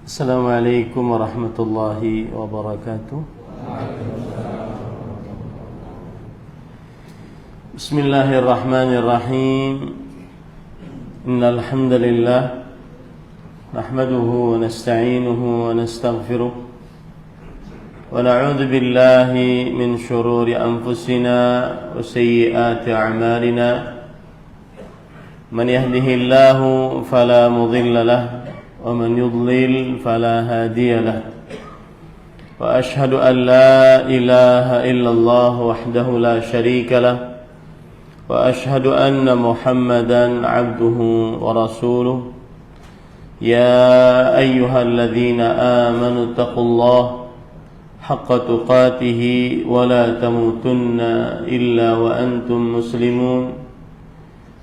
Assalamualaikum warahmatullahi wabarakatuh. Bismillahirrahmanirrahim. Innal hamdalillah nahmaduhu wa nasta'inuhu wa nastaghfiruh wa na'udzu billahi min shururi anfusina wa sayyiati a'malina. Man yahdihillahu fala mudilla lahu ومن يضلل فلا هادي له وأشهد أن لا إله إلا الله وحده لا شريك له وأشهد أن محمدا عبده ورسوله يا أيها الذين آمنوا اتقوا الله حق تقاته ولا تموتن إلا وأنتم مسلمون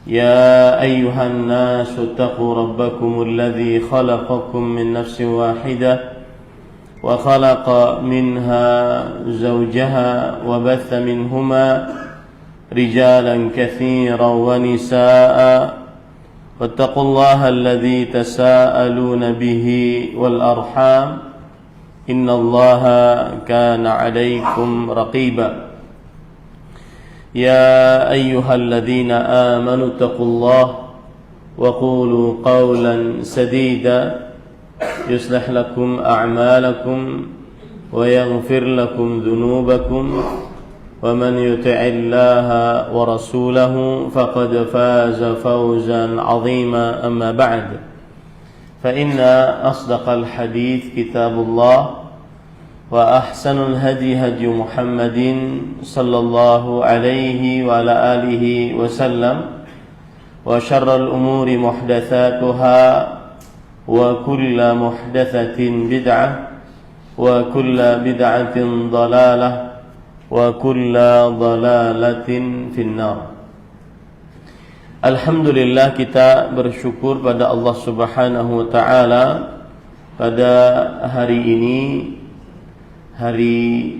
يا أيها الناس اتقوا ربكم الذي خلقكم من نفس واحدة وخلق منها زوجها وبث منهما رجالا كثيرا ونساء واتقوا الله الذي تساءلون به والأرحام إن الله كان عليكم رقيبا يا أيها الذين آمنوا اتقوا الله وقولوا قولا سديدا يصلح لكم أعمالكم ويغفر لكم ذنوبكم ومن يطع الله ورسوله فقد فاز فوزا عظيما أما بعد فإن أصدق الحديث كتاب الله وأحسن الهدي هدي محمد صلى الله عليه وعلى آله وسلم وشر الأمور محدثاتها وكل محدثة بدعة وكل بدعة ضلالة وكل ضلالة في النار. Alhamdulillah, kita bersyukur pada Allah Subhanahu wa taala pada hari ini, hari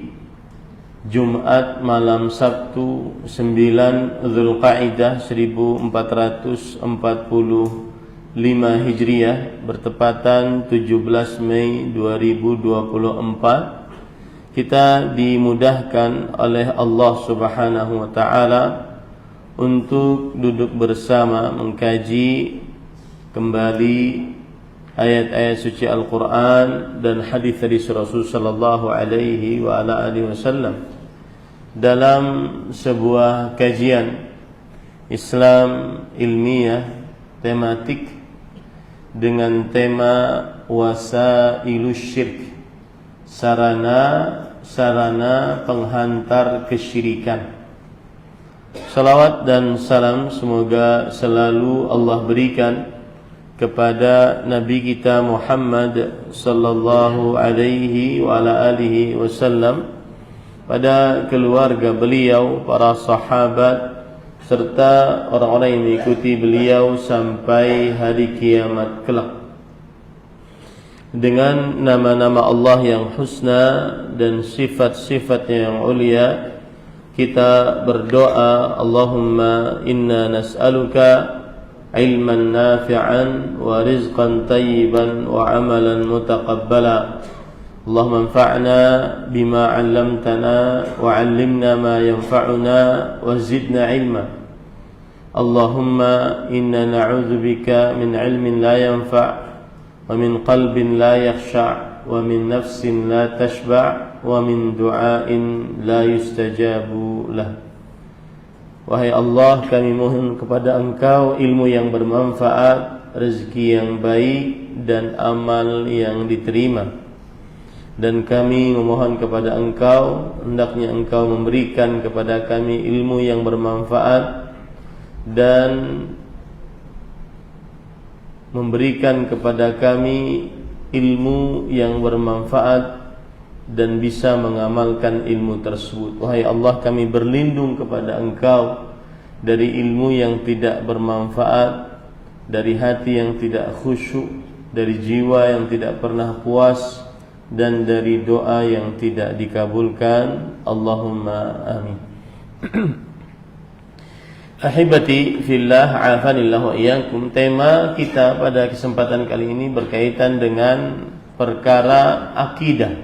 Jumat malam Sabtu 9 Dzulqa'dah 1445 Hijriah bertepatan 17 Mei 2024. Kita dimudahkan oleh Allah Subhanahu wa taala untuk duduk bersama mengkaji kembali ayat-ayat suci Al-Quran dan hadis-hadis Rasul sallallahu alaihi wa ala alihi wasallam dalam sebuah kajian Islam ilmiah tematik dengan tema wasailus syirk, sarana penghantar kesyirikan. Salawat dan salam semoga selalu Allah berikan kepada Nabi kita Muhammad sallallahu alaihi wa ala alihi wasallam, pada keluarga beliau, para sahabat serta orang-orang yang mengikuti beliau sampai hari kiamat kelak. Dengan nama-nama Allah yang husna dan sifat-sifat yang ulia, kita berdoa, Allahumma inna nas'aluka ilman nafi'an wa rizqan tayyiban wa amalan mutaqabbala. Allahumma anfa'na bima 'allamtana wa 'allimna ma yanfa'una wa zidna ilma. Allahumma inna na'udzubika min 'ilmin la yanfa' wa min qalbin la yakhsha' wa min nafsin la tashba' wa min du'ain la yustajabu lah. Wahai Allah, kami mohon kepada Engkau ilmu yang bermanfaat, rezeki yang baik, dan amal yang diterima. Dan kami memohon kepada Engkau, hendaknya Engkau memberikan kepada kami ilmu yang bermanfaat dan memberikan kepada kami ilmu yang bermanfaat dan bisa mengamalkan ilmu tersebut. Wahai Allah, kami berlindung kepada Engkau dari ilmu yang tidak bermanfaat, dari hati yang tidak khusyuk, dari jiwa yang tidak pernah puas, dan dari doa yang tidak dikabulkan. Allahumma amin. Ahibati fillah, afanillah wa iyyakum. Tema kita pada kesempatan kali ini berkaitan dengan perkara akidah.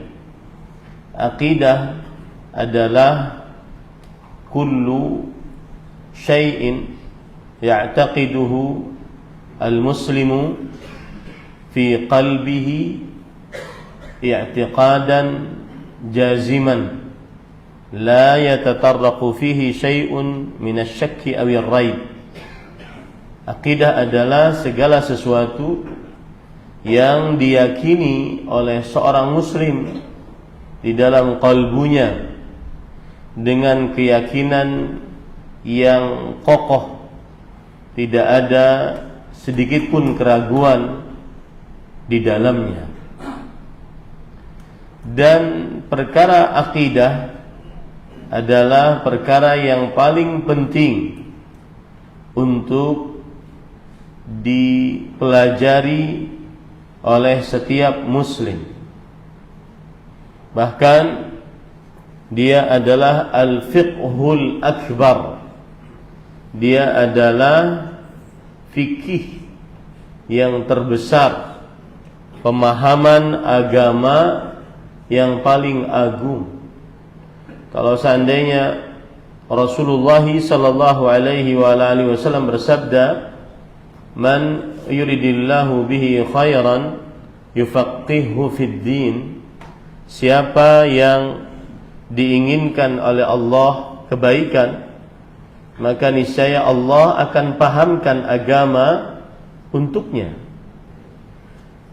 Akidah adalah kullu syai'in ya'taqiduhu al-muslimu fi qalbihi i'tiqadan jaziman la yatatarraqu fihi syai'un min asy-syakki aw ar-raib. Akidah adalah segala sesuatu yang diyakini oleh seorang muslim di dalam qalbunya dengan keyakinan yang kokoh, tidak ada sedikit pun keraguan di dalamnya. Dan perkara akidah adalah perkara yang paling penting untuk dipelajari oleh setiap muslim. Bahkan dia adalah al-fiqhul akbar. Dia adalah fikih yang terbesar, pemahaman agama yang paling agung. Kalau seandainya Rasulullah sallallahu alaihi wa alihi wasallam bersabda, "Man yuridillahu bihi khairan yufaqqihhu fid din." Siapa yang diinginkan oleh Allah kebaikan, maka niscaya Allah akan pahamkan agama untuknya.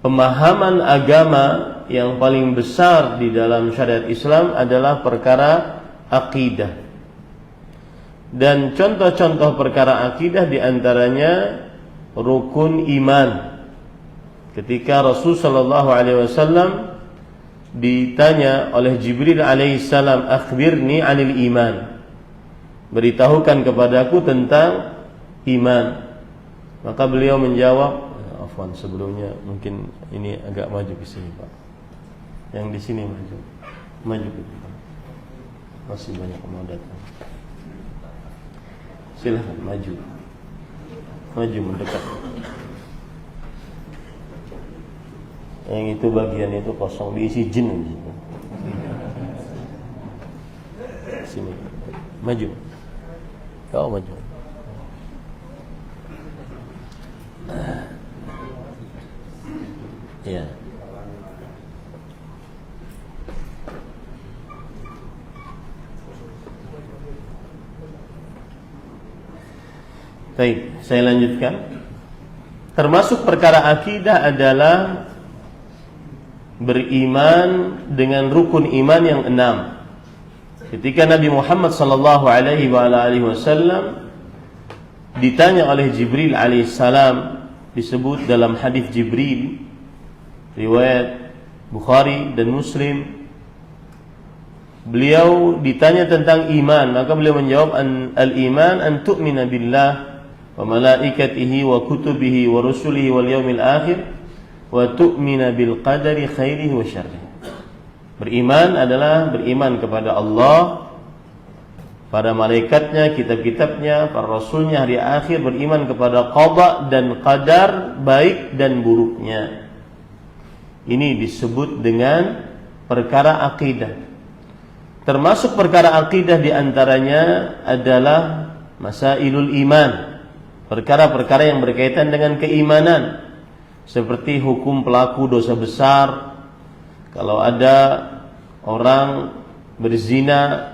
Pemahaman agama yang paling besar di dalam syariat Islam adalah perkara akidah. Dan contoh-contoh perkara akidah diantaranya rukun iman. Ketika Rasul sallallahu alaihi wasallam ditanya oleh Jibril alaihissalam, "Akhbirni 'anil iman." Beritahukan kepadaku tentang iman. Maka beliau menjawab, afwan sebelumnya mungkin ini agak maju ke sini, Pak. Yang di sini maju. Maju ke depan. Masih banyak yang mau datang. Silakan maju. Maju mendekat. Yang itu bagian itu kosong, diisi jin aja. Sini. Maju. Kau maju. Ya. Baik, saya lanjutkan. Termasuk perkara akidah adalah beriman dengan rukun iman yang 6. Ketika Nabi Muhammad sallallahu alaihi wasallam ditanya oleh Jibril alaihissalam, disebut dalam hadis Jibril riwayat Bukhari dan Muslim, beliau ditanya tentang iman, maka beliau menjawab, al-iman an tu'mina billah wa malaikatihi wa kutubihi wa rusulihi wal yaumil akhir wa tu'mina bil qadari khairihi wa syarrihi. Beriman adalah beriman kepada Allah, pada malaikatnya, kitab-kitabnya, para rasulnya, hari akhir, beriman kepada qada dan qadar, baik dan buruknya. Ini disebut dengan perkara akidah. Termasuk perkara akidah diantaranya adalah masailul iman, perkara-perkara yang berkaitan dengan keimanan, seperti hukum pelaku dosa besar. Kalau ada orang berzina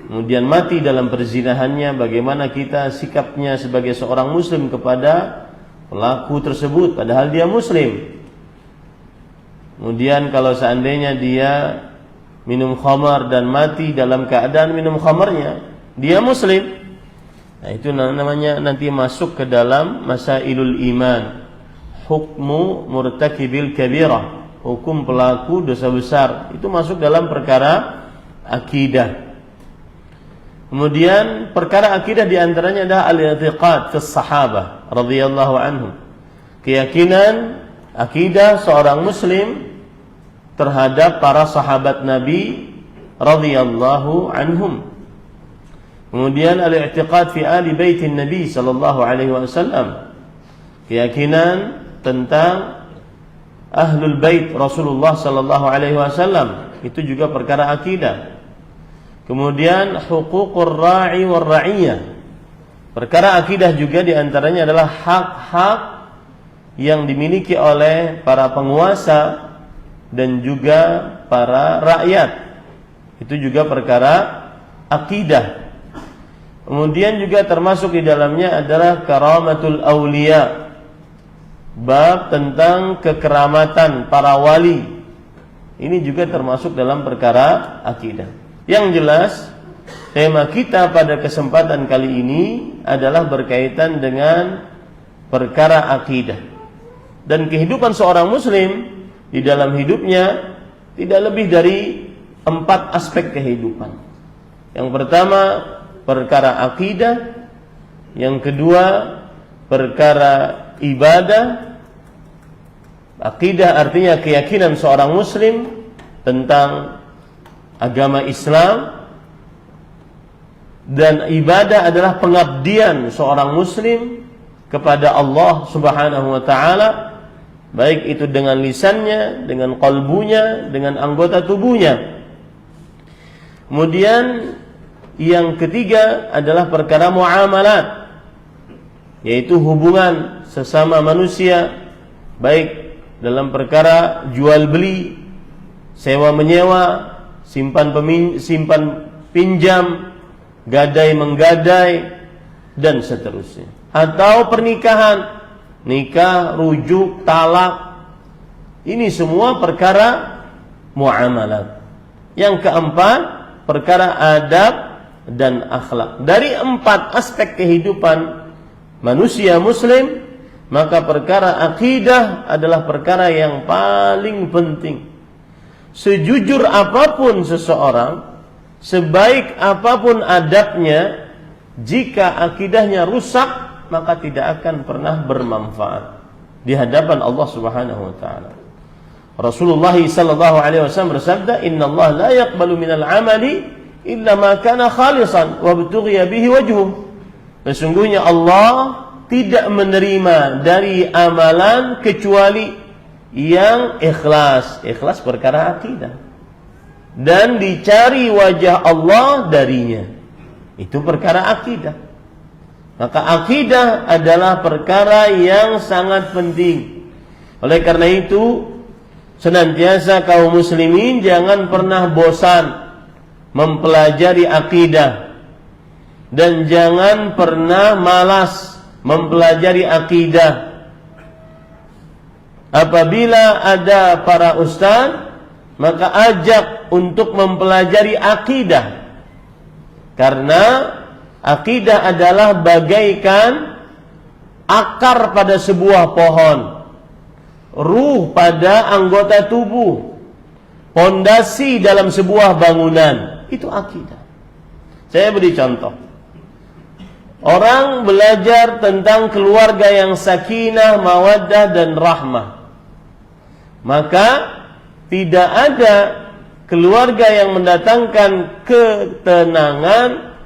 kemudian mati dalam perzinahannya, bagaimana kita sikapnya sebagai seorang muslim kepada pelaku tersebut padahal dia muslim. Kemudian kalau seandainya dia minum khamar dan mati dalam keadaan minum khamarnya, dia muslim. Nah, itu namanya nanti masuk ke dalam masailul iman. Hukmu murtakibil kabirah, hukum pelaku dosa besar, itu masuk dalam perkara akidah. Kemudian perkara akidah diantaranya adalah al-i'tiqad fi sahabah radhiyallahu anhum, keyakinan akidah seorang muslim terhadap para sahabat Nabi radhiyallahu anhum. Kemudian al-i'tiqad fi ali baitin Nabi sallallahu alaihi wasallam, keyakinan tentang Ahlul Bait Rasulullah sallallahu alaihi wasallam, itu juga perkara akidah. Kemudian huququr ra'i war ra'iyah, perkara akidah juga diantaranya adalah hak-hak yang dimiliki oleh para penguasa dan juga para rakyat, itu juga perkara akidah. Kemudian juga termasuk di dalamnya adalah karamatul auliya, bab tentang kekeramatan para wali. Ini juga termasuk dalam perkara akidah. Yang jelas, tema kita pada kesempatan kali ini adalah berkaitan dengan perkara akidah. Dan kehidupan seorang muslim di dalam hidupnya tidak lebih dari 4 aspek kehidupan. Yang pertama, perkara akidah. Yang kedua, perkara ibadah. Akidah artinya keyakinan seorang muslim tentang agama Islam, dan ibadah adalah pengabdian seorang muslim kepada Allah Subhanahu wa taala, baik itu dengan lisannya, dengan qalbunya, dengan anggota tubuhnya. Kemudian yang ketiga adalah perkara muamalat, yaitu hubungan sesama manusia, baik dalam perkara jual beli, sewa menyewa, simpan pinjam, gadai menggadai, dan seterusnya. Atau pernikahan, nikah, rujuk, talak. Ini semua perkara muamalat. Yang keempat, perkara adab dan akhlak. Dari 4 aspek kehidupan manusia muslim, maka perkara akidah adalah perkara yang paling penting. Sejujur apapun seseorang, sebaik apapun adabnya, jika akidahnya rusak, maka tidak akan pernah bermanfaat di hadapan Allah Subhanahu wa taala. Rasulullah sallallahu alaihi wasallam bersabda, "Innallaha la yaqbalu minal 'amali illa ma kana khalisan wa btughiya bihi wajhuh." Sesungguhnya Allah tidak menerima dari amalan kecuali yang ikhlas. Ikhlas perkara akidah, dan dicari wajah Allah darinya, itu perkara akidah. Maka akidah adalah perkara yang sangat penting. Oleh karena itu, senantiasa kaum muslimin jangan pernah bosan mempelajari akidah, dan jangan pernah malas mempelajari akidah. Apabila ada para ustaz, maka ajak untuk mempelajari akidah, karena akidah adalah bagaikan akar pada sebuah pohon, ruh pada anggota tubuh, pondasi dalam sebuah bangunan. Itu akidah. Saya beri contoh. Orang belajar tentang keluarga yang sakinah, mawaddah, dan rahmah, maka tidak ada keluarga yang mendatangkan ketenangan,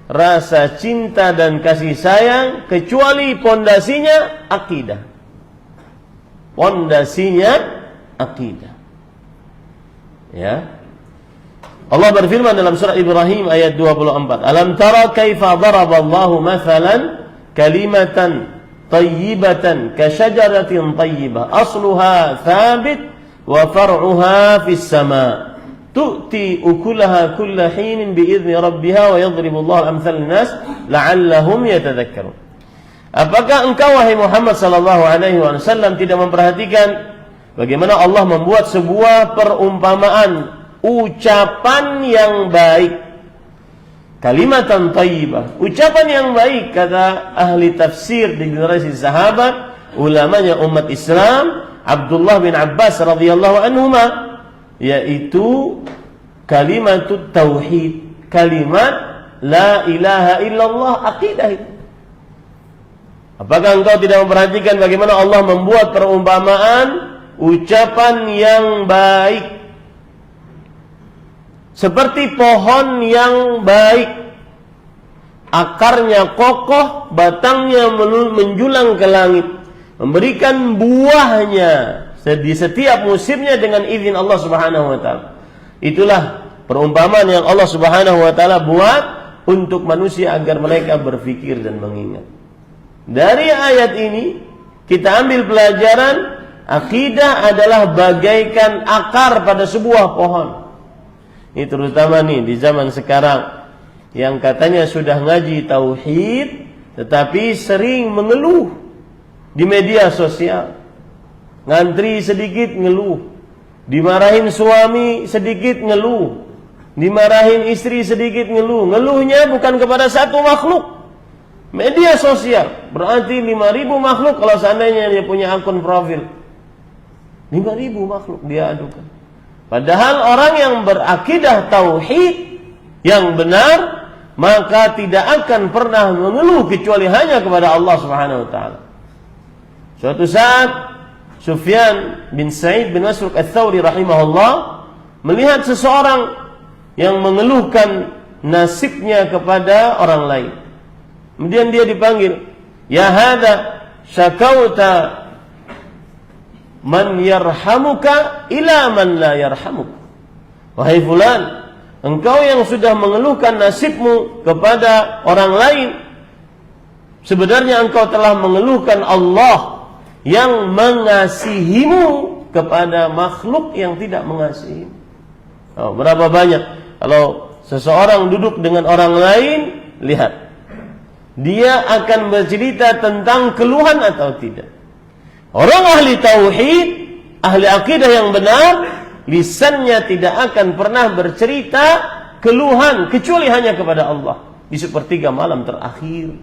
rasa cinta dan kasih sayang, kecuali pondasinya akidah. Pondasinya akidah. Ya. Allah berfirman dalam surah Ibrahim ayat 24, "Alam tara kaifa daraballahu mathalan kalimatan tayyibatan kasyajaratin tayyibah asluha thabit wa far'uha fis sama' tu'ti ukulaha kulla hinin bi'izni rabbiha wa yadribullahu al-amthal linnas la'allahum yatadhakkarun." Apakah engkau wahai Muhammad sallallahu alaihi wasallam tidak memperhatikan bagaimana Allah membuat sebuah perumpamaan, ucapan yang baik, kalimatan thayyibah, ucapan yang baik, kata ahli tafsir di generasi sahabat, ulamanya umat Islam, Abdullah bin Abbas radhiyallahu anhuma, yaitu kalimatut tauhid, kalimat la ilaha illallah, akidah itu. Apakah engkau tidak memperhatikan bagaimana Allah membuat perumpamaan ucapan yang baik, seperti pohon yang baik, akarnya kokoh, batangnya menjulang ke langit, memberikan buahnya di setiap musimnya dengan izin Allah Subhanahu wa taala. Itulah perumpamaan yang Allah Subhanahu wa taala buat untuk manusia agar mereka berpikir dan mengingat. Dari ayat ini kita ambil pelajaran, akidah adalah bagaikan akar pada sebuah pohon. Ini terutama nih di zaman sekarang yang katanya sudah ngaji tauhid tetapi sering mengeluh di media sosial. Ngantri sedikit ngeluh, dimarahin suami sedikit ngeluh, dimarahin istri sedikit ngeluh. Ngeluhnya bukan kepada satu makhluk. Media sosial berarti 5.000 makhluk kalau seandainya dia punya akun profil. 5.000 makhluk dia adukan. Padahal orang yang berakidah tauhid yang benar, maka tidak akan pernah mengeluh kecuali hanya kepada Allah Subhanahu wa taala. Suatu saat Sufyan bin Sa'id bin Masruq Ats-Tsauri rahimahullah melihat seseorang yang mengeluhkan nasibnya kepada orang lain. Kemudian dia dipanggil, "Ya hadza syakauta man yarhamuka ila man la yarhamuk." Wahai fulan, engkau yang sudah mengeluhkan nasibmu kepada orang lain, sebenarnya engkau telah mengeluhkan Allah yang mengasihimu kepada makhluk yang tidak mengasihimu. Oh, berapa banyak kalau seseorang duduk dengan orang lain, lihat dia akan bercerita tentang keluhan atau tidak. Orang ahli tauhid, ahli akidah yang benar, lisannya tidak akan pernah bercerita keluhan kecuali hanya kepada Allah. Di sepertiga malam terakhir,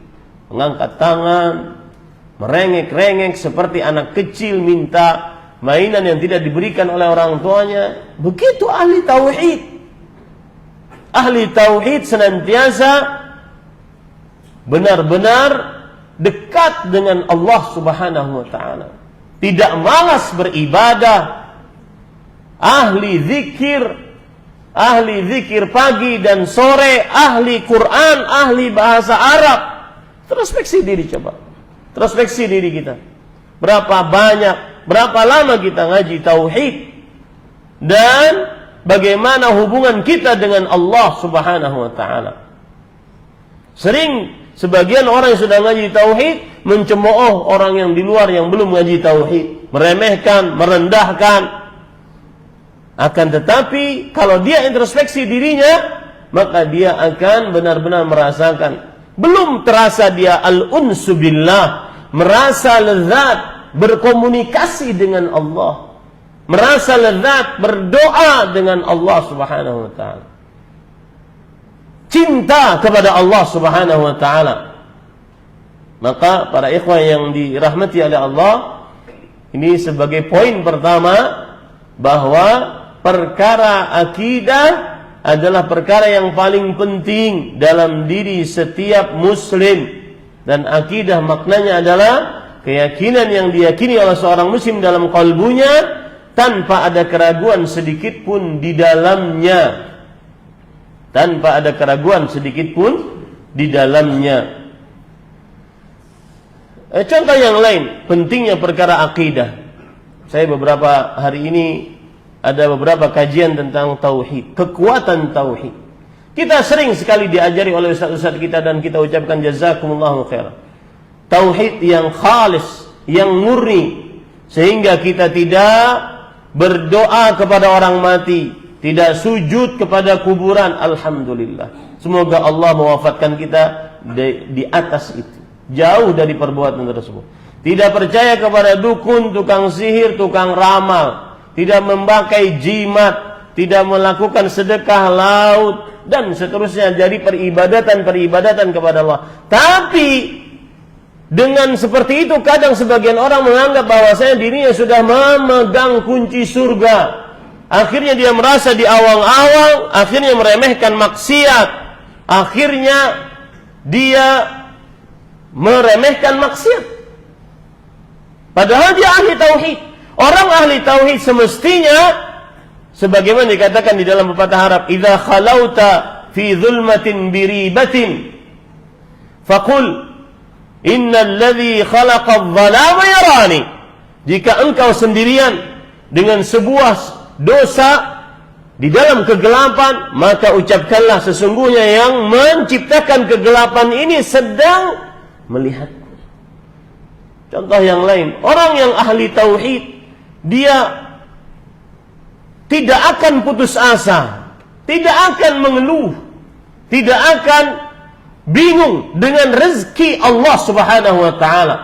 mengangkat tangan, merengek-rengek seperti anak kecil minta mainan yang tidak diberikan oleh orang tuanya. Begitu ahli tauhid. Ahli tauhid senantiasa benar-benar dekat dengan Allah Subhanahu wa taala. Tidak malas beribadah. Ahli zikir pagi dan sore, ahli Quran, ahli bahasa Arab. Introspeksi diri coba. Introspeksi diri kita. Berapa banyak, berapa lama kita ngaji tauhid dan bagaimana hubungan kita dengan Allah Subhanahu wa taala. Sering sebagian orang yang sudah ngaji tauhid mencemooh orang yang di luar yang belum ngaji tauhid, meremehkan, merendahkan. Akan tetapi kalau dia introspeksi dirinya, maka dia akan benar-benar merasakan, belum terasa dia al-unsu billah, merasa lezat berkomunikasi dengan Allah, merasa lezat berdoa dengan Allah Subhanahu wa taala, cinta kepada Allah Subhanahu wa taala. Maka para ikhwan yang dirahmati oleh Allah, ini sebagai poin pertama bahwa perkara akidah adalah perkara yang paling penting dalam diri setiap muslim. Dan akidah maknanya adalah keyakinan yang diyakini oleh seorang muslim dalam kalbunya tanpa ada keraguan sedikit pun di dalamnya. Tanpa ada keraguan sedikit pun di dalamnya. Contoh yang lain, pentingnya perkara akidah. Saya beberapa hari ini ada beberapa kajian tentang tauhid, kekuatan tauhid. Kita sering sekali diajari oleh ustaz-ustaz kita dan kita ucapkan jazakumullahu khairan. Tauhid yang khalis, yang murni, sehingga kita tidak berdoa kepada orang mati, tidak sujud kepada kuburan. Alhamdulillah. Semoga Allah mewafatkan kita di atas itu, jauh dari perbuatan tersebut. Tidak percaya kepada dukun, tukang sihir, tukang ramal, tidak memakai jimat, tidak melakukan sedekah laut dan seterusnya, jadi peribadatan kepada Allah. Tapi dengan seperti itu kadang sebagian orang menganggap bahwasanya dirinya sudah memegang kunci surga. Akhirnya dia merasa diawang-awang, akhirnya meremehkan maksiat, akhirnya dia meremehkan maksiat. Padahal dia ahli tauhid. Orang ahli tauhid semestinya sebagaimana dikatakan di dalam pepatah Arab, "Idza khalauta fi dhulmatin biribatin faqul innal ladzi khalaqadh-dhalama yarani." Jika engkau sendirian dengan sebuah dosa di dalam kegelapan, maka ucapkanlah sesungguhnya yang menciptakan kegelapan ini sedang melihat. Contoh yang lain, orang yang ahli tauhid, dia tidak akan putus asa, tidak akan mengeluh, tidak akan bingung dengan rezeki Allah Subhanahu wa taala,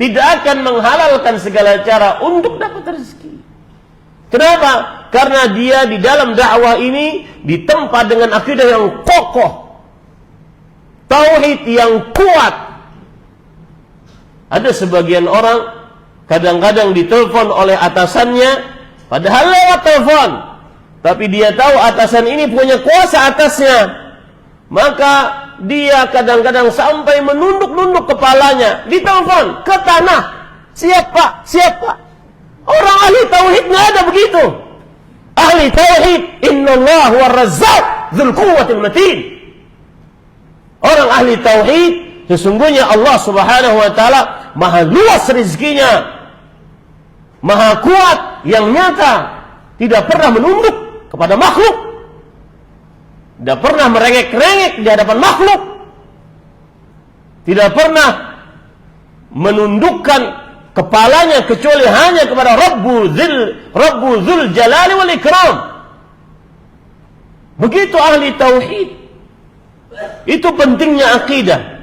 tidak akan menghalalkan segala cara untuk dapat rezeki. Kenapa? Karena dia di dalam dakwah ini ditempa dengan akidah yang kokoh, tauhid yang kuat. Ada sebagian orang kadang-kadang ditelepon oleh atasannya, padahal lewat telepon, tapi dia tahu atasan ini punya kuasa atasnya, maka dia kadang-kadang sampai menunduk-nunduk kepalanya di telepon ke tanah. Siapa? Siapa? Orang ahli tauhid nggak ada begitu. Ahli tauhid, innallaha huwar razzaq dzul quwwatil matin. Orang ahli tauhid, sesungguhnya Allah Subhanahu wa taala maha luas rezekinya, maha kuat yang nyata, tidak pernah menunduk kepada makhluk, tidak pernah merengek-rengek di hadapan makhluk, tidak pernah menundukkan kepalanya kecuali hanya kepada Rabbul Dzul Jalali wal Ikram. Begitu ahli tauhid. Itu pentingnya akidah.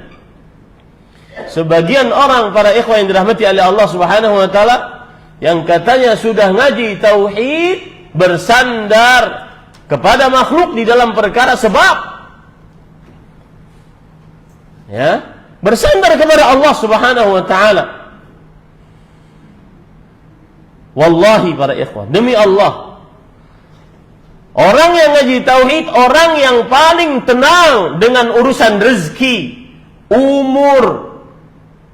Sebagian orang, para ikhwan yang dirahmati oleh Allah Subhanahu wa taala, yang katanya sudah ngaji tauhid, bersandar kepada makhluk di dalam perkara sebab, ya, bersandar kepada Allah Subhanahu wa taala. Wallahi para ikhwan, demi Allah, orang yang ngaji tauhid, orang yang paling tenang dengan urusan rezeki, umur,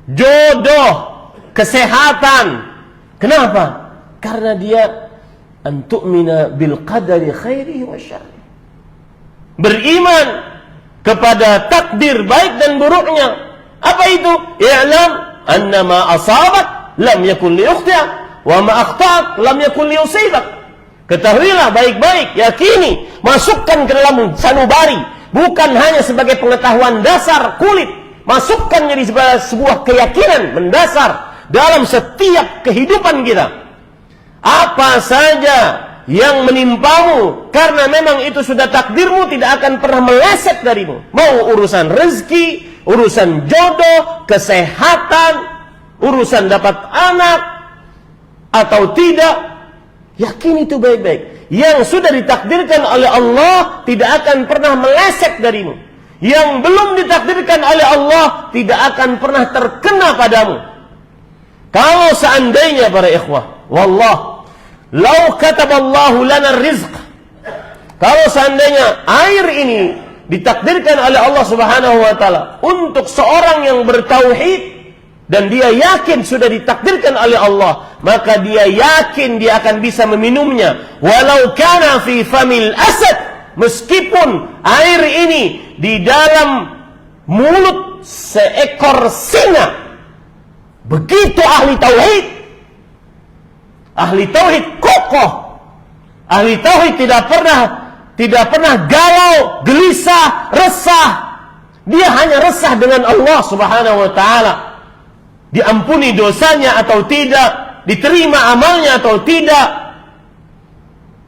jodoh, kesehatan. Kenapa? Karena dia antu'mina bil qadari khairihi wa syarrihi. Beriman kepada takdir baik dan buruknya. Apa itu? I'lam annama asabat lam yakun liyukhti'ak wa ma akhta'ak lam yakun liyusibak. Ketahuilah baik-baik, yakini, masukkan ke dalam sanubari, bukan hanya sebagai pengetahuan dasar kulit, masukkan jadi sebuah keyakinan mendasar dalam setiap kehidupan kita. Apa saja yang menimpamu, karena memang itu sudah takdirmu, tidak akan pernah meleset darimu. Mau urusan rezeki, urusan jodoh, kesehatan, urusan dapat anak atau tidak, yakin itu baik-baik. Yang sudah ditakdirkan oleh Allah tidak akan pernah meleset darimu. Yang belum ditakdirkan oleh Allah tidak akan pernah terkena padamu. Kalau seandainya para ikhwah, wallah, lau kataballahu lana rizq, kalau seandainya air ini ditakdirkan oleh Allah Subhanahu wa taala untuk seorang yang bertauhid, dan dia yakin sudah ditakdirkan oleh Allah, maka dia yakin dia akan bisa meminumnya. Walau kana fi famil asad, meskipun air ini di dalam mulut seekor singa. Begitu ahli tauhid. Ahli tauhid kokoh. Ahli tauhid tidak pernah galau, gelisah, resah. Dia hanya resah dengan Allah Subhanahu wa taala. Diampuni dosanya atau tidak, diterima amalnya atau tidak.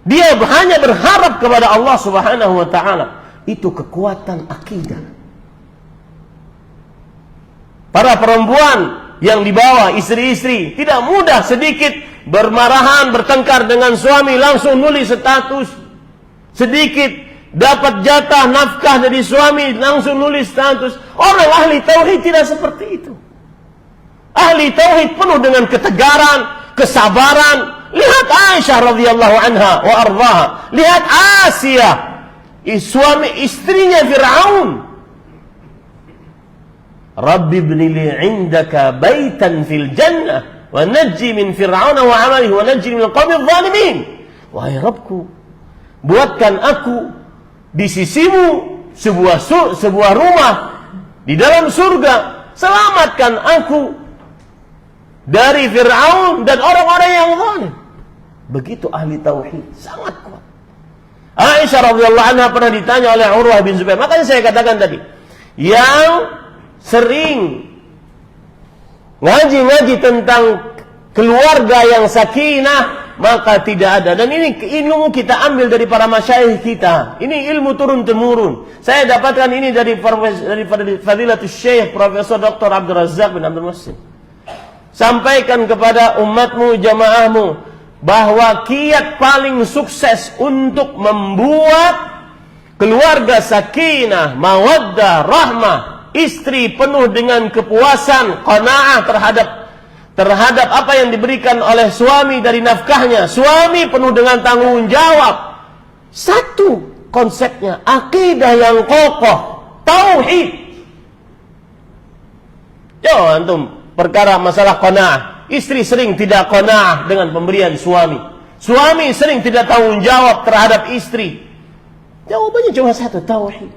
Dia hanya berharap kepada Allah Subhanahu wa taala. Itu kekuatan akidah. Para perempuan yang dibawa, istri-istri, tidak mudah sedikit bermarahan, bertengkar dengan suami, langsung nulis status. Sedikit dapat jatah nafkah dari suami, langsung nulis status. Orang ahli tauhid tidak seperti itu. Ahli tauhid penuh dengan ketegaran, kesabaran. Lihat Aisyah radhiyallahu anha wa ardhaha. Lihat Asia, suami istrinya Fir'aun. Rabbi ibni li 'indaka baitan fil jannah wa najji min Fir'aun wa 'amalihi wa najji min al-qawmi adh-dhalimin. Wahai Rabbku, buatkan aku di sisimu sebuah rumah di dalam surga. Selamatkan aku dari Fir'aun dan orang-orang yang zalim. Begitu ahli tauhid, sangat kuat. Aisyah radhiyallahu anha pernah ditanya oleh Urwah bin Zubair. Makanya saya katakan tadi, yang sering ngaji-ngaji tentang keluarga yang sakinah, maka tidak ada. Dan ini ilmu kita ambil dari para masyayikh kita. Ini ilmu turun-temurun. Saya dapatkan ini dari Fadilatul Syekh Profesor Dr. Abdul Razak bin Abdul Muhsin. Sampaikan kepada umatmu, jamaahmu, bahwa kiat paling sukses untuk membuat keluarga sakinah, mawaddah, rahmah, istri penuh dengan kepuasan, qanaah terhadap apa yang diberikan oleh suami dari nafkahnya, suami penuh dengan tanggung jawab. Satu konsepnya, akidah yang kokoh, tauhid. Yo antum, perkara masalah qanaah. Istri sering tidak qanaah dengan pemberian suami. Suami sering tidak tanggung jawab terhadap istri. Jawabannya cuma satu, tauhid.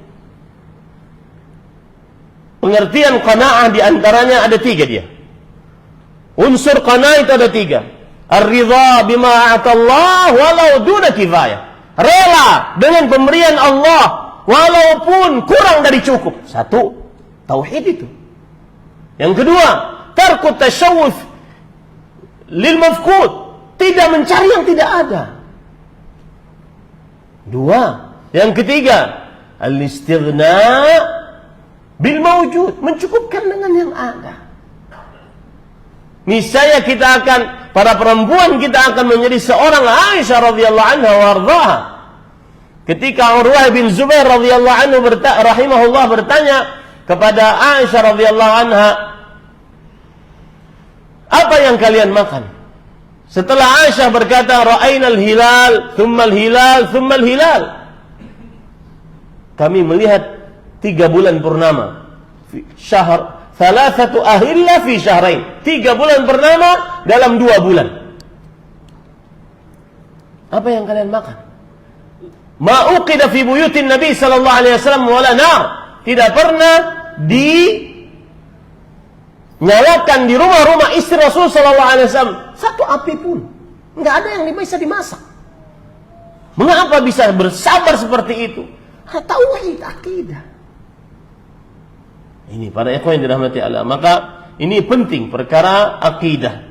Pengertian qanaah diantaranya ada 3 dia. Unsur qanaah itu ada 3. Ar-ridha bima a'tallah walau duna kifayah. Rela dengan pemberian Allah walaupun kurang dari cukup. Satu, tauhid itu. Yang kedua, tarku tasyawuf lil mafqud, tidak mencari yang tidak ada. 2, yang ketiga, al-istighna bil mawjud, mencukupkan dengan yang ada. Misalnya para perempuan kita akan menjadi seorang Aisyah radhiyallahu anha warḍaha. Ketika Urwah bin Zubair radhiyallahu anhu rahimahullah bertanya kepada Aisyah radhiyallahu anha, apa yang kalian makan? Setelah Aisyah berkata, ra'ainal hilal, thummal hilal, thummal hilal. Kami melihat 3 bulan purnama. Syahr, thalathatu ahilla fi syahrain. 3 bulan purnama dalam 2 bulan. Apa yang kalian makan? Ma uqida fi buyutin Nabi sallallahu alaihi wasallam wala nar. Tidak pernah nyalakan di rumah-rumah istri Rasul sallallahu alaihi wasallam satu api pun. Enggak ada yang bisa dimasak. Mengapa bisa bersabar seperti itu? Tauhid, akidah. Ini para ikhwan yang dirahmati Allah. Maka ini penting perkara akidah.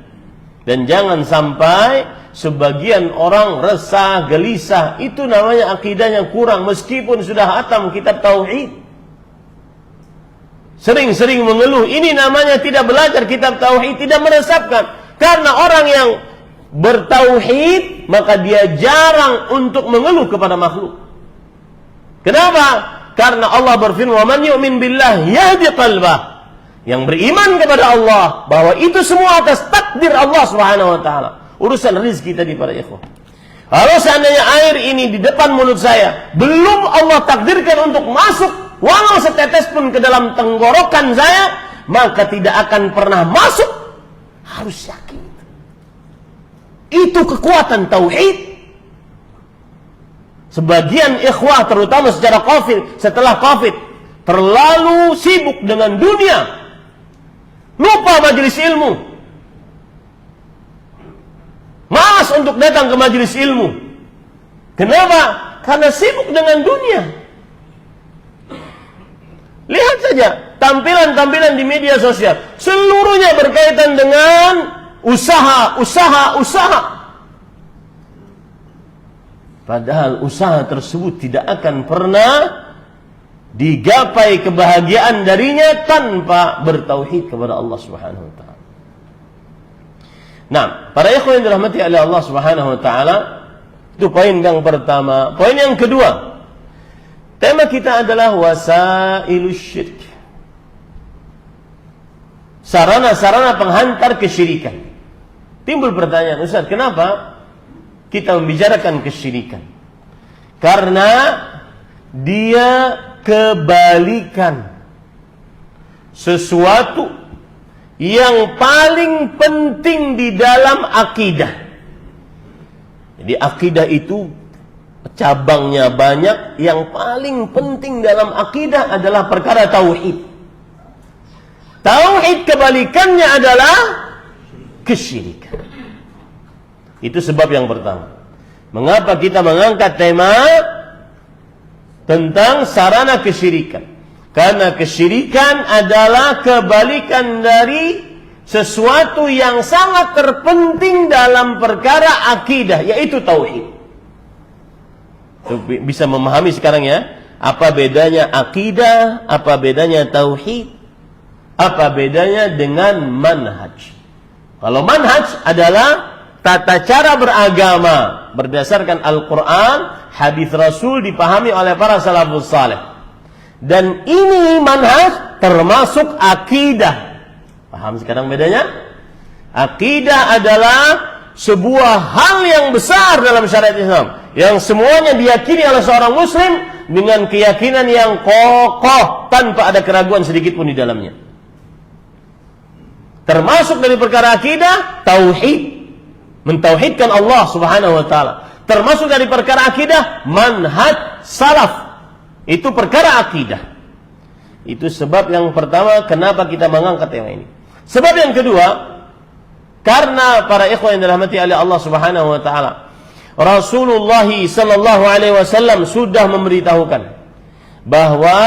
Dan jangan sampai sebagian orang resah, gelisah. Itu namanya akidahnya kurang meskipun sudah hatam kitab tauhid. Sering-sering mengeluh, ini namanya tidak belajar kitab tauhid, tidak meresapkan. Karena orang yang bertauhid, maka dia jarang untuk mengeluh kepada makhluk. Kenapa? Karena Allah berfirman, "Man yu'min billah yahdi qalbah." Yang beriman kepada Allah, bahwa itu semua atas takdir Allah Subhanahu wa taala. Urusan rezeki tadi para ikhwah. Kalau seandainya air ini di depan mulut saya, belum Allah takdirkan untuk masuk walau setetes pun ke dalam tenggorokan saya, maka tidak akan pernah masuk. Harus yakin. Itu kekuatan tauhid. Sebagian ikhwah terutama setelah Covid terlalu sibuk dengan dunia, lupa majelis ilmu, malas untuk datang ke majelis ilmu. Kenapa? Karena sibuk dengan dunia. Lihat saja tampilan-tampilan di media sosial, seluruhnya berkaitan dengan usaha. Padahal usaha tersebut tidak akan pernah digapai kebahagiaan darinya tanpa bertauhid kepada Allah Subhanahu wa taala. Nah, para ikhwan yang dirahmati oleh Allah Subhanahu wa taala, itu poin yang pertama. Poin yang kedua, tema kita adalah wasailus syirk. Sarana-sarana penghantar kesyirikan. Timbul pertanyaan, Ustaz, kenapa kita membicarakan kesyirikan? Karena dia kebalikan sesuatu yang paling penting di dalam akidah. Jadi akidah itu cabangnya banyak, yang paling penting dalam akidah adalah perkara tauhid. Tauhid kebalikannya adalah kesyirikan. Itu sebab yang pertama. Mengapa kita mengangkat tema tentang sarana kesyirikan? Karena kesyirikan adalah kebalikan dari sesuatu yang sangat terpenting dalam perkara akidah, yaitu tauhid. Bisa memahami sekarang ya, apa bedanya akidah, apa bedanya tauhid, apa bedanya dengan manhaj. Kalau manhaj adalah tata cara beragama berdasarkan Al-Quran, hadis Rasul dipahami oleh para salafus saleh. Dan ini manhaj termasuk akidah. Paham sekarang bedanya? Akidah adalah sebuah hal yang besar dalam syariat Islam, yang semuanya diyakini oleh seorang muslim dengan keyakinan yang kokoh tanpa ada keraguan sedikit pun di dalamnya. Termasuk dari perkara akidah, tauhid, mentauhidkan Allah Subhanahu wa taala. Termasuk dari perkara akidah, manhaj salaf. Itu perkara akidah. Itu sebab yang pertama kenapa kita mengangkat tema ini. Sebab yang kedua, karena para ikhwan yang dirahmati oleh Allah Subhanahu wa taala, Rasulullah sallallahu alaihi wasallam sudah memberitahukan bahwa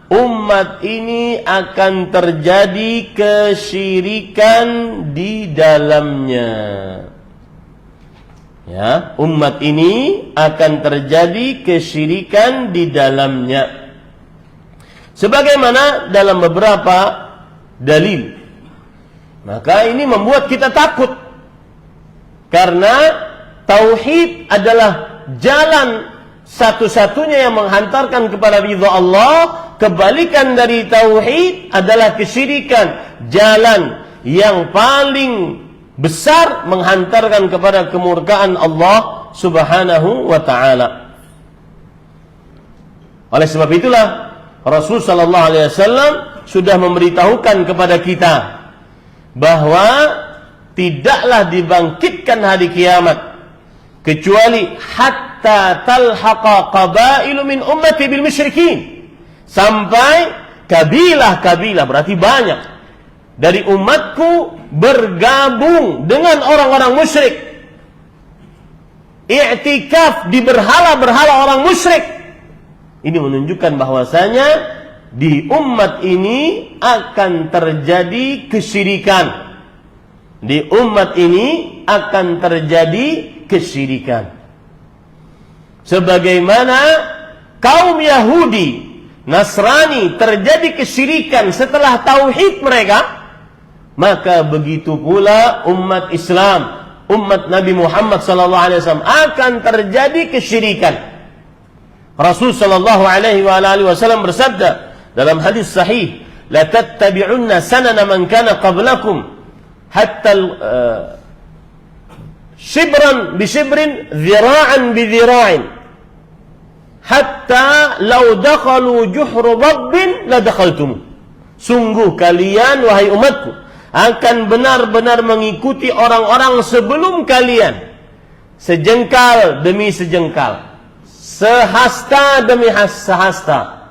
umat ini akan terjadi kesyirikan di dalamnya. Ya, umat ini akan terjadi kesyirikan di dalamnya. Sebagaimana dalam beberapa dalil. Maka ini membuat kita takut. Karena tauhid adalah jalan satu-satunya yang menghantarkan kepada ridha Allah. Kebalikan dari tauhid adalah kesyirikan, jalan yang paling besar menghantarkan kepada kemurkaan Allah Subhanahu wa taala. Oleh sebab itulah Rasul sallallahu alaihi wasallam sudah memberitahukan kepada kita bahwa tidaklah dibangkitkan hari kiamat kecuali hatta talhaqa qabailu min ummati bil musyrikin, sampai kabilah-kabilah, berarti banyak dari umatku bergabung dengan orang-orang musyrik, i'tikaf di berhala-berhala orang musyrik. Ini menunjukkan bahwasanya di umat ini akan terjadi kesyirikan. Di umat ini akan terjadi kesyirikan. Sebagaimana kaum Yahudi, Nasrani terjadi kesyirikan setelah tauhid mereka, maka begitu pula umat Islam, umat Nabi Muhammad SAW akan terjadi kesyirikan. Rasul sallallahu alaihi wa alihi wasallam bersabda dalam hadis sahih, la tattabi'unna sanana man kana qablakum hatta shibran bi shibrin, dhira'an bi dhira'in, hatta law dakhalu juhru dabbin la dakhaltum. Sungguh kalian wahai umatku akan benar-benar mengikuti orang-orang sebelum kalian, sejengkal demi sejengkal, sehasta demi sehasta,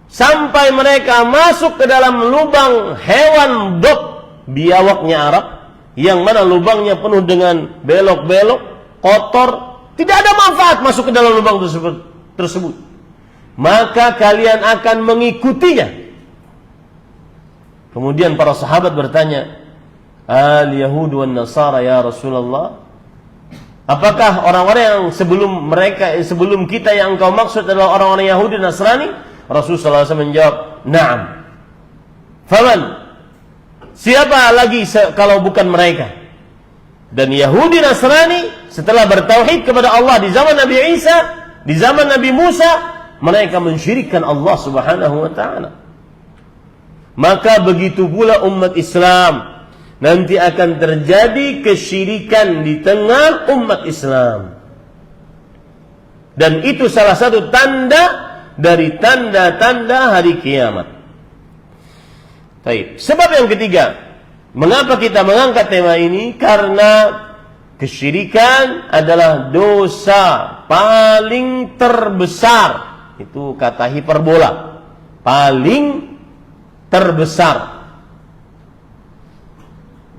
sampai mereka masuk ke dalam lubang hewan dog, biawaknya Arab, yang mana lubangnya penuh dengan belok-belok, kotor, tidak ada manfaat masuk ke dalam lubang tersebut. Maka kalian akan mengikutinya. Kemudian para sahabat bertanya, al-Yahud wan Nasara ya Rasulullah, apakah orang-orang yang sebelum kita yang engkau maksud adalah orang-orang Yahudi dan Nasrani? Rasulullah SAW menjawab, na'am. Faman? Siapa lagi kalau bukan mereka? Dan Yahudi Nasrani setelah bertauhid kepada Allah di zaman Nabi Isa, di zaman Nabi Musa, mereka mensyirikkan Allah Subhanahu wa taala. Maka begitu pula umat Islam, nanti akan terjadi kesyirikan di tengah umat Islam. Dan itu salah satu tanda dari tanda-tanda hari kiamat. Baik. Sebab yang ketiga, mengapa kita mengangkat tema ini? Karena kesyirikan adalah dosa paling terbesar. Itu kata hiperbola. Paling terbesar.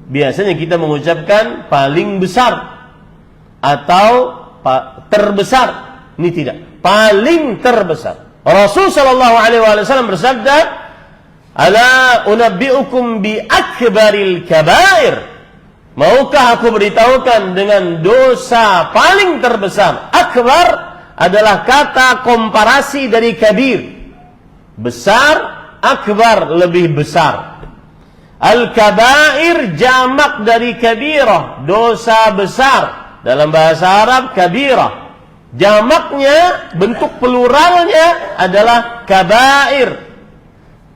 biasanya kita mengucapkan paling besar atau terbesar. Ini tidak, paling terbesar. Rasul sallallahu alaihi wasallam bersabda, "Ala unabbiukum bi akbaril kabair." Maukah aku beritahukan dengan dosa paling terbesar? Akbar adalah kata komparasi dari kabir. Besar, akbar lebih besar. Al-kabair jamak dari kabirah, dosa besar. Dalam bahasa Arab kabirah. Jamaknya, bentuk pluralnya adalah kabair.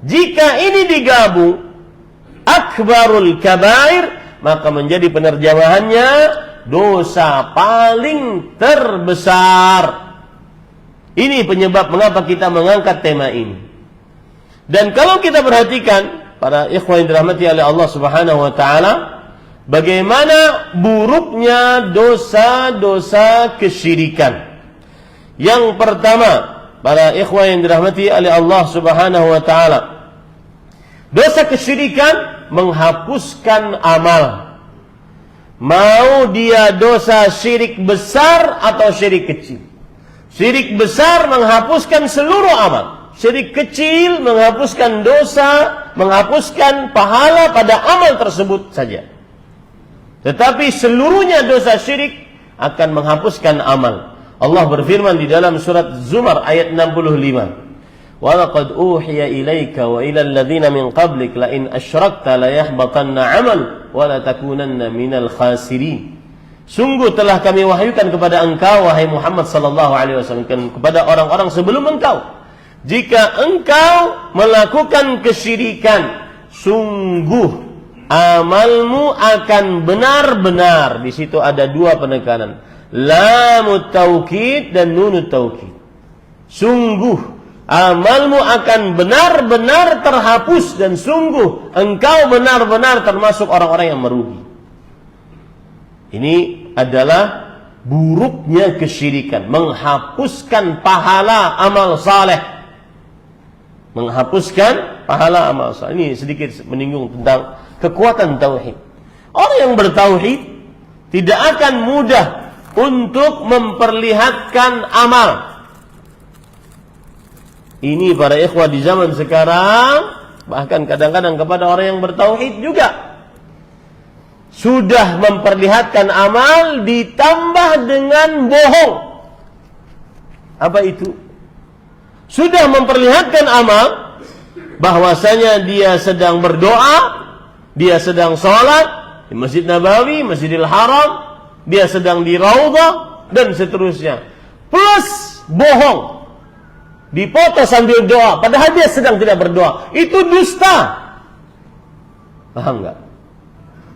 Jika ini digabung, akbarul kabair, maka menjadi penerjemahannya dosa paling terbesar. Ini penyebab mengapa kita mengangkat tema ini. Dan kalau kita perhatikan, para ikhwan yang dirahmati oleh Allah Subhanahu wa taala, bagaimana buruknya dosa-dosa kesyirikan. Yang pertama, para ikhwan yang dirahmati oleh Allah Subhanahu wa taala, dosa kesyirikan menghapuskan amal. Mau dia dosa syirik besar atau syirik kecil. Syirik besar menghapuskan seluruh amal. Syirik kecil menghapuskan dosa, menghapuskan pahala pada amal tersebut saja. Tetapi seluruhnya dosa syirik akan menghapuskan amal. Allah berfirman di dalam surat Zumar ayat 65. وَلَقَدْ أُوحِيَ إِلَيْكَ وَإِلَى الَّذِينَ مِنْ قَبْلِكَ لَإِنْ أَشْرَكْتَ لَيَحْبَطَنَّ عَمَلُكَ وَلَتَكُونَنَّ مِنَ الْخَاسِرِينَ. Sungguh telah kami wahyukan kepada engkau, wahai Muhammad sallallahu alaihi wasallam, kepada orang-orang sebelum engkau, jika engkau melakukan kesyirikan, sungguh amalmu akan benar-benar. Di situ ada dua penekanan, lamut taukid dan nunut taukid. Sungguh amalmu akan benar-benar terhapus, dan sungguh engkau benar-benar termasuk orang-orang yang merugi. Ini adalah buruknya kesyirikan, menghapuskan pahala amal saleh. Menghapuskan pahala amal saleh. Ini sedikit menyinggung tentang kekuatan tauhid. Orang yang bertauhid tidak akan mudah untuk memperlihatkan amal. Ini para ikhwah di zaman sekarang, bahkan kadang-kadang kepada orang yang bertauhid juga, sudah memperlihatkan amal ditambah dengan bohong. Apa itu? Sudah memperlihatkan amal bahwasanya dia sedang berdoa, dia sedang sholat di Masjid Nabawi, Masjidil Haram, dia sedang di Raudhah, dan seterusnya. Plus bohong. Dipoto sambil doa, padahal dia sedang tidak berdoa. Itu dusta. Paham enggak?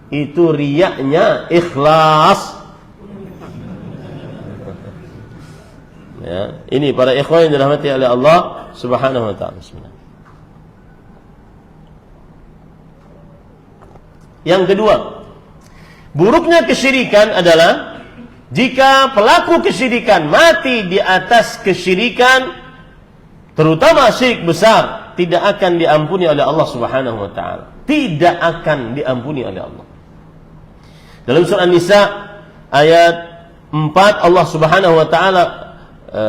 Itu riyaknya ikhlas. Ya, ini para ikhwan yang dirahmati oleh Allah Subhanahu wa taala. Bismillah. Yang kedua, buruknya kesyirikan adalah jika pelaku kesyirikan mati di atas kesyirikan, terutama syirik besar, tidak akan diampuni oleh Allah Subhanahu wa taala. Tidak akan diampuni oleh Allah. Dalam surah An-Nisa ayat 4, Allah Subhanahu wa taala,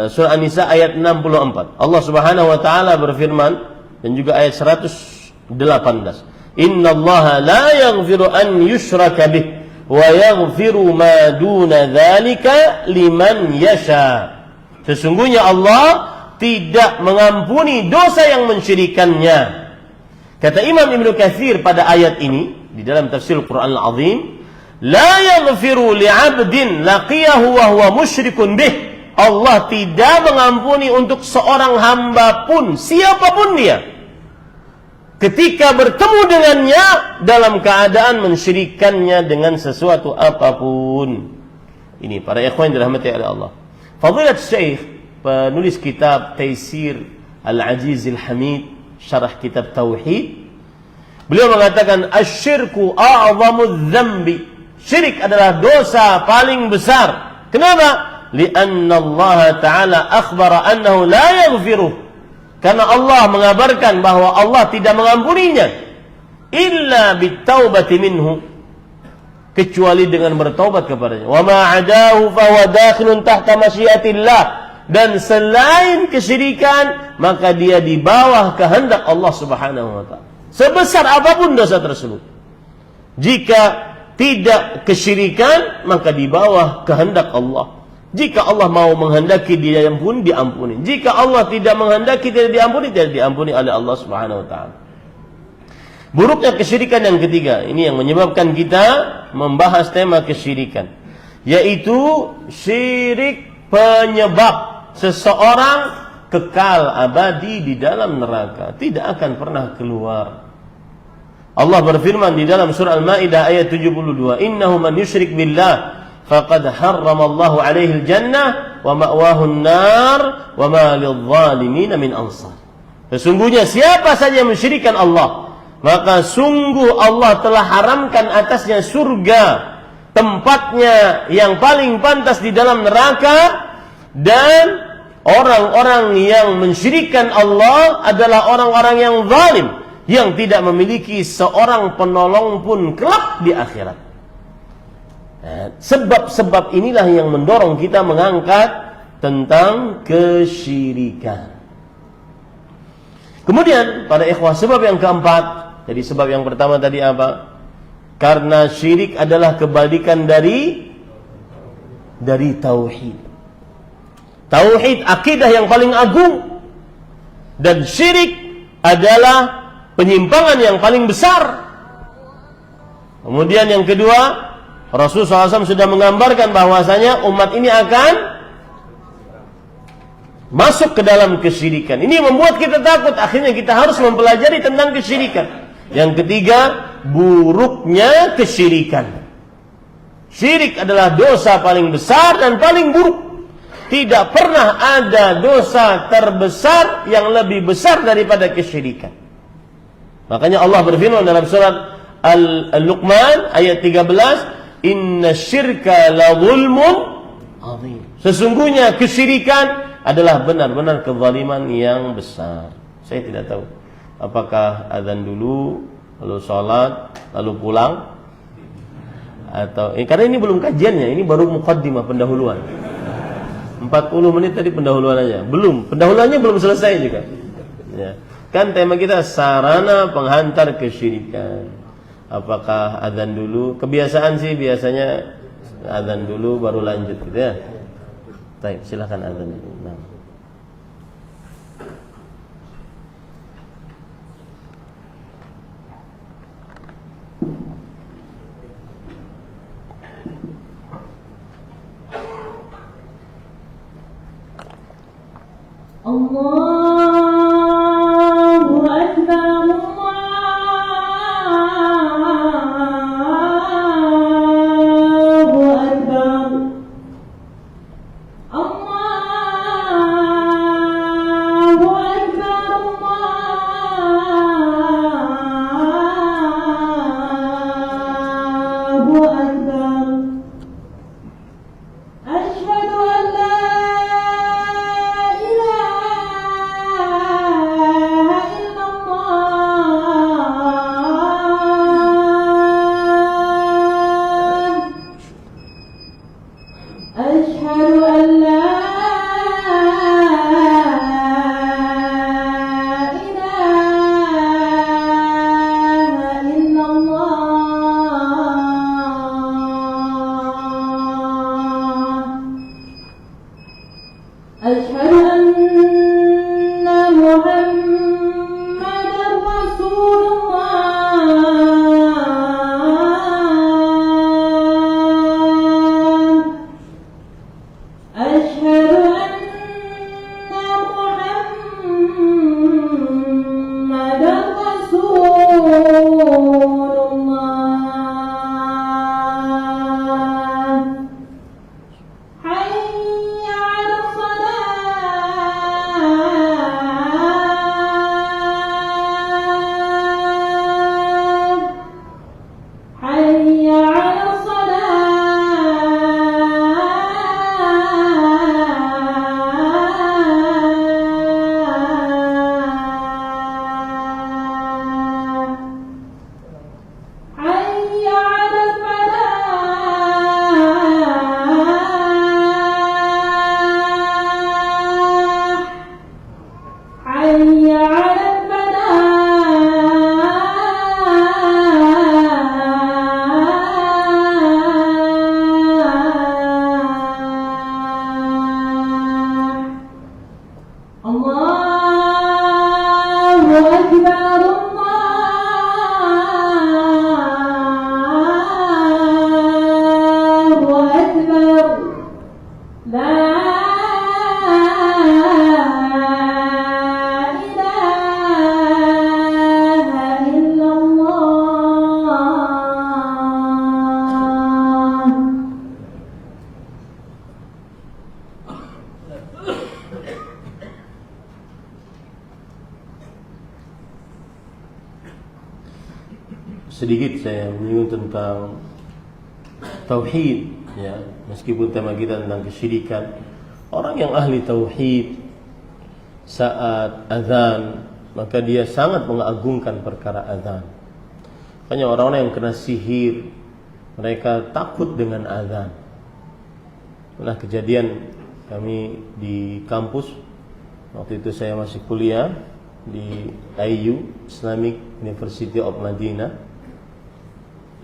surah An-Nisa ayat 64. Allah Subhanahu wa taala berfirman, dan juga ayat 118. Innallaha la yaghfiru an yushraka bih wa yaghfiru ma duna dzalika liman yasha. Sesungguhnya Allah tidak mengampuni dosa yang mensyirikannya. Kata Imam Ibnu Katsir pada ayat ini di dalam tafsir Al-Qur'an Al-Azim, la yaghfiru li'abdin laqiyahu wa huwa musyrikun bih. Allah tidak mengampuni untuk seorang hamba pun, siapapun dia, ketika bertemu dengannya dalam keadaan mensyirikannya dengan sesuatu apapun. Ini para ikhwan dirahmati oleh Allah. Fadilat Syekh, penulis kitab Taisir Al-Aziz Al-Hamid, syarah kitab Tauhid, beliau mengatakan asyirku a'zamudz dzambi. Syirik adalah dosa paling besar. Kenapa? Lianna Allah Ta'ala akhbara annahu la yaghfiruh. Karena Allah mengabarkan bahwa Allah tidak mengampuninya illa bitaubati minhu, kecuali dengan bertaubat kepadanya. Wa ma 'adahu fa huwa dakhilun tahta masyiatillah. Dan selain kesyirikan, maka dia di bawah kehendak Allah Subhanahu wa taala. Sebesar apapun dosa tersebut. Jika tidak kesyirikan, maka di bawah kehendak Allah. Jika Allah mau menghendaki dia diampuni, diampuni. Jika Allah tidak menghendaki tidak diampuni oleh Allah Subhanahu wa taala. Buruknya kesyirikan yang ketiga, ini yang menyebabkan kita membahas tema kesyirikan, yaitu syirik penyebab seseorang kekal abadi di dalam neraka, tidak akan pernah keluar. Allah berfirman di dalam surah Al-Maidah ayat 72, "Innahu man yusyrik billah faqad harramallahu 'alaihi al-jannah wa ma'wahu an-nar wa ma lidh-dhalimin min ansar." Sesungguhnya siapa saja yang mensyirikkan Allah, maka sungguh Allah telah haramkan atasnya surga, tempatnya yang paling pantas di dalam neraka. Dan orang-orang yang mensyirikkan Allah adalah orang-orang yang zalim, yang tidak memiliki seorang penolong pun kelak di akhirat. Sebab-sebab inilah yang mendorong kita mengangkat tentang kesyirikan. Kemudian pada ikhwah, sebab yang keempat. Jadi sebab yang pertama tadi apa? Karena syirik adalah kebalikan dari tauhid. Tauhid, akidah yang paling agung, dan syirik adalah penyimpangan yang paling besar. Kemudian yang kedua, Rasulullah SAW sudah menggambarkan bahwasanya umat ini akan masuk ke dalam kesyirikan. Ini membuat kita takut. Akhirnya kita harus mempelajari tentang kesyirikan. Yang ketiga, buruknya kesyirikan. Syirik adalah dosa paling besar dan paling buruk. Tidak pernah ada dosa terbesar yang lebih besar daripada kesyirikan. Makanya Allah berfirman dalam surat Al-Luqman ayat 13, "Inna syirka la zulmun azim." Sesungguhnya kesyirikan adalah benar-benar kezaliman yang besar. Saya tidak tahu apakah azan dulu, lalu sholat, lalu pulang, atau karena ini belum kajiannya, ini baru muqaddimah, pendahuluan. 40 menit tadi pendahuluan aja. Pendahuluannya belum selesai juga. Ya. Kan tema kita sarana penghantar kesyirikan. Apakah azan dulu? Kebiasaan sih biasanya azan dulu baru lanjut gitu ya. Baik, silakan azan dulu. Nah. Allahu Akbar, Allahu Akbar, Allahu Akbar, Allahu Akbar. Asyhadu an la Asyhadu anna Muhammadar Rasulullah. Asyhadu anna Muhammadar Rasulullah. Hayya 'alas salah. لا إله إلا الله. Sedikit saya menyinggung tentang tauhid, ya, meskipun tema kita tentang kesyirikan. Orang yang ahli tauhid saat azan, maka dia sangat mengagungkan perkara azan. Makanya orang-orang yang kena sihir, mereka takut dengan azan. Pernah kejadian kami di kampus, waktu itu saya masih kuliah di IU, Islamic University of Madinah.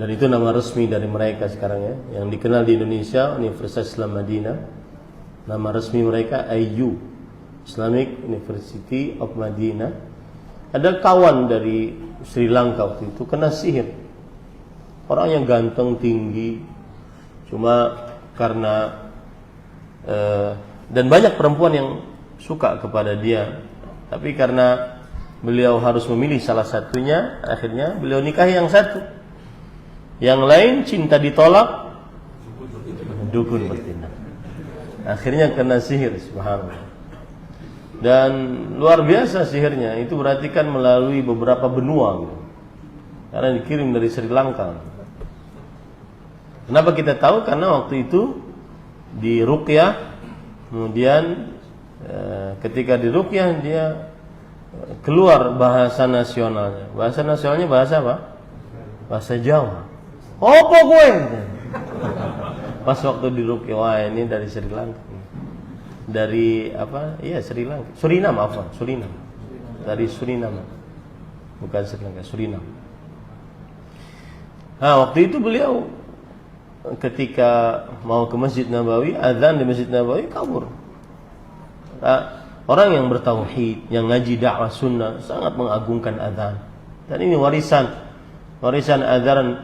Dan itu nama resmi dari mereka sekarang, ya, yang dikenal di Indonesia, Universitas Islam Madinah. Nama resmi mereka IU, Islamic University of Madinah. Ada kawan dari Sri Lanka waktu itu kena sihir. Orang yang ganteng, tinggi, cuma karena dan banyak perempuan yang suka kepada dia, tapi karena beliau harus memilih salah satunya, akhirnya beliau nikahi yang satu. Yang lain cinta ditolak, dukun bertindak. Akhirnya kena sihir, subhanallah. Dan luar biasa sihirnya. Itu berarti kan melalui beberapa benua, gitu. Karena dikirim dari Sri Lanka. Kenapa kita tahu? Karena waktu itu di ruqyah, kemudian ketika di ruqyah dia keluar bahasa nasionalnya. Bahasa nasionalnya bahasa apa? Bahasa Jawa. Apa gue? Pas waktu di ruqyah, wah ini dari Sri Lanka. Dari apa? Iya, Sri Lanka. Suriname, apa? Suriname. Dari Suriname. Bukan Sri Lanka, Suriname. Nah, waktu itu beliau ketika mau ke Masjid Nabawi, azan di Masjid Nabawi, kabur. Nah, orang yang bertauhid, yang ngaji dakwah sunnah, sangat mengagungkan azan. Dan ini warisan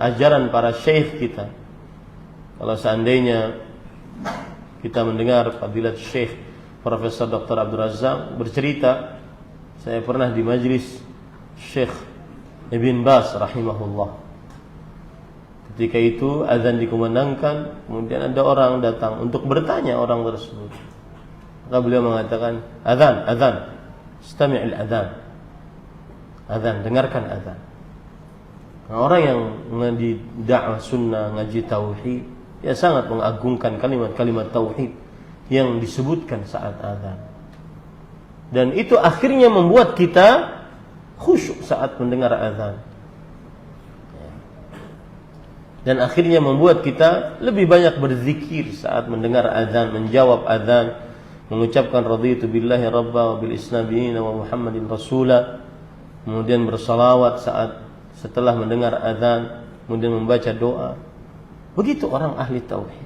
ajaran para syekh kita. Kalau seandainya kita mendengar fadilat Syekh Profesor Dr. Abdul Razak bercerita, saya pernah di majlis Syekh Ibn Baz rahimahullah. Ketika itu azan dikumandangkan, kemudian ada orang datang untuk bertanya orang tersebut. Maka beliau mengatakan, azan, istami'il azan. Azan, dengarkan azan. Nah, orang yang ngaji dakwah sunnah, ngaji tauhid, dia sangat mengagungkan kalimat-kalimat tauhid yang disebutkan saat azan. Dan itu akhirnya membuat kita khusyuk saat mendengar azan. Dan akhirnya membuat kita lebih banyak berzikir saat mendengar azan, menjawab azan, mengucapkan raditu billahi rabba wa bil islam dinan wa muhammadin rasula, kemudian bersalawat setelah mendengar azan, kemudian membaca doa. Begitu orang ahli tauhid.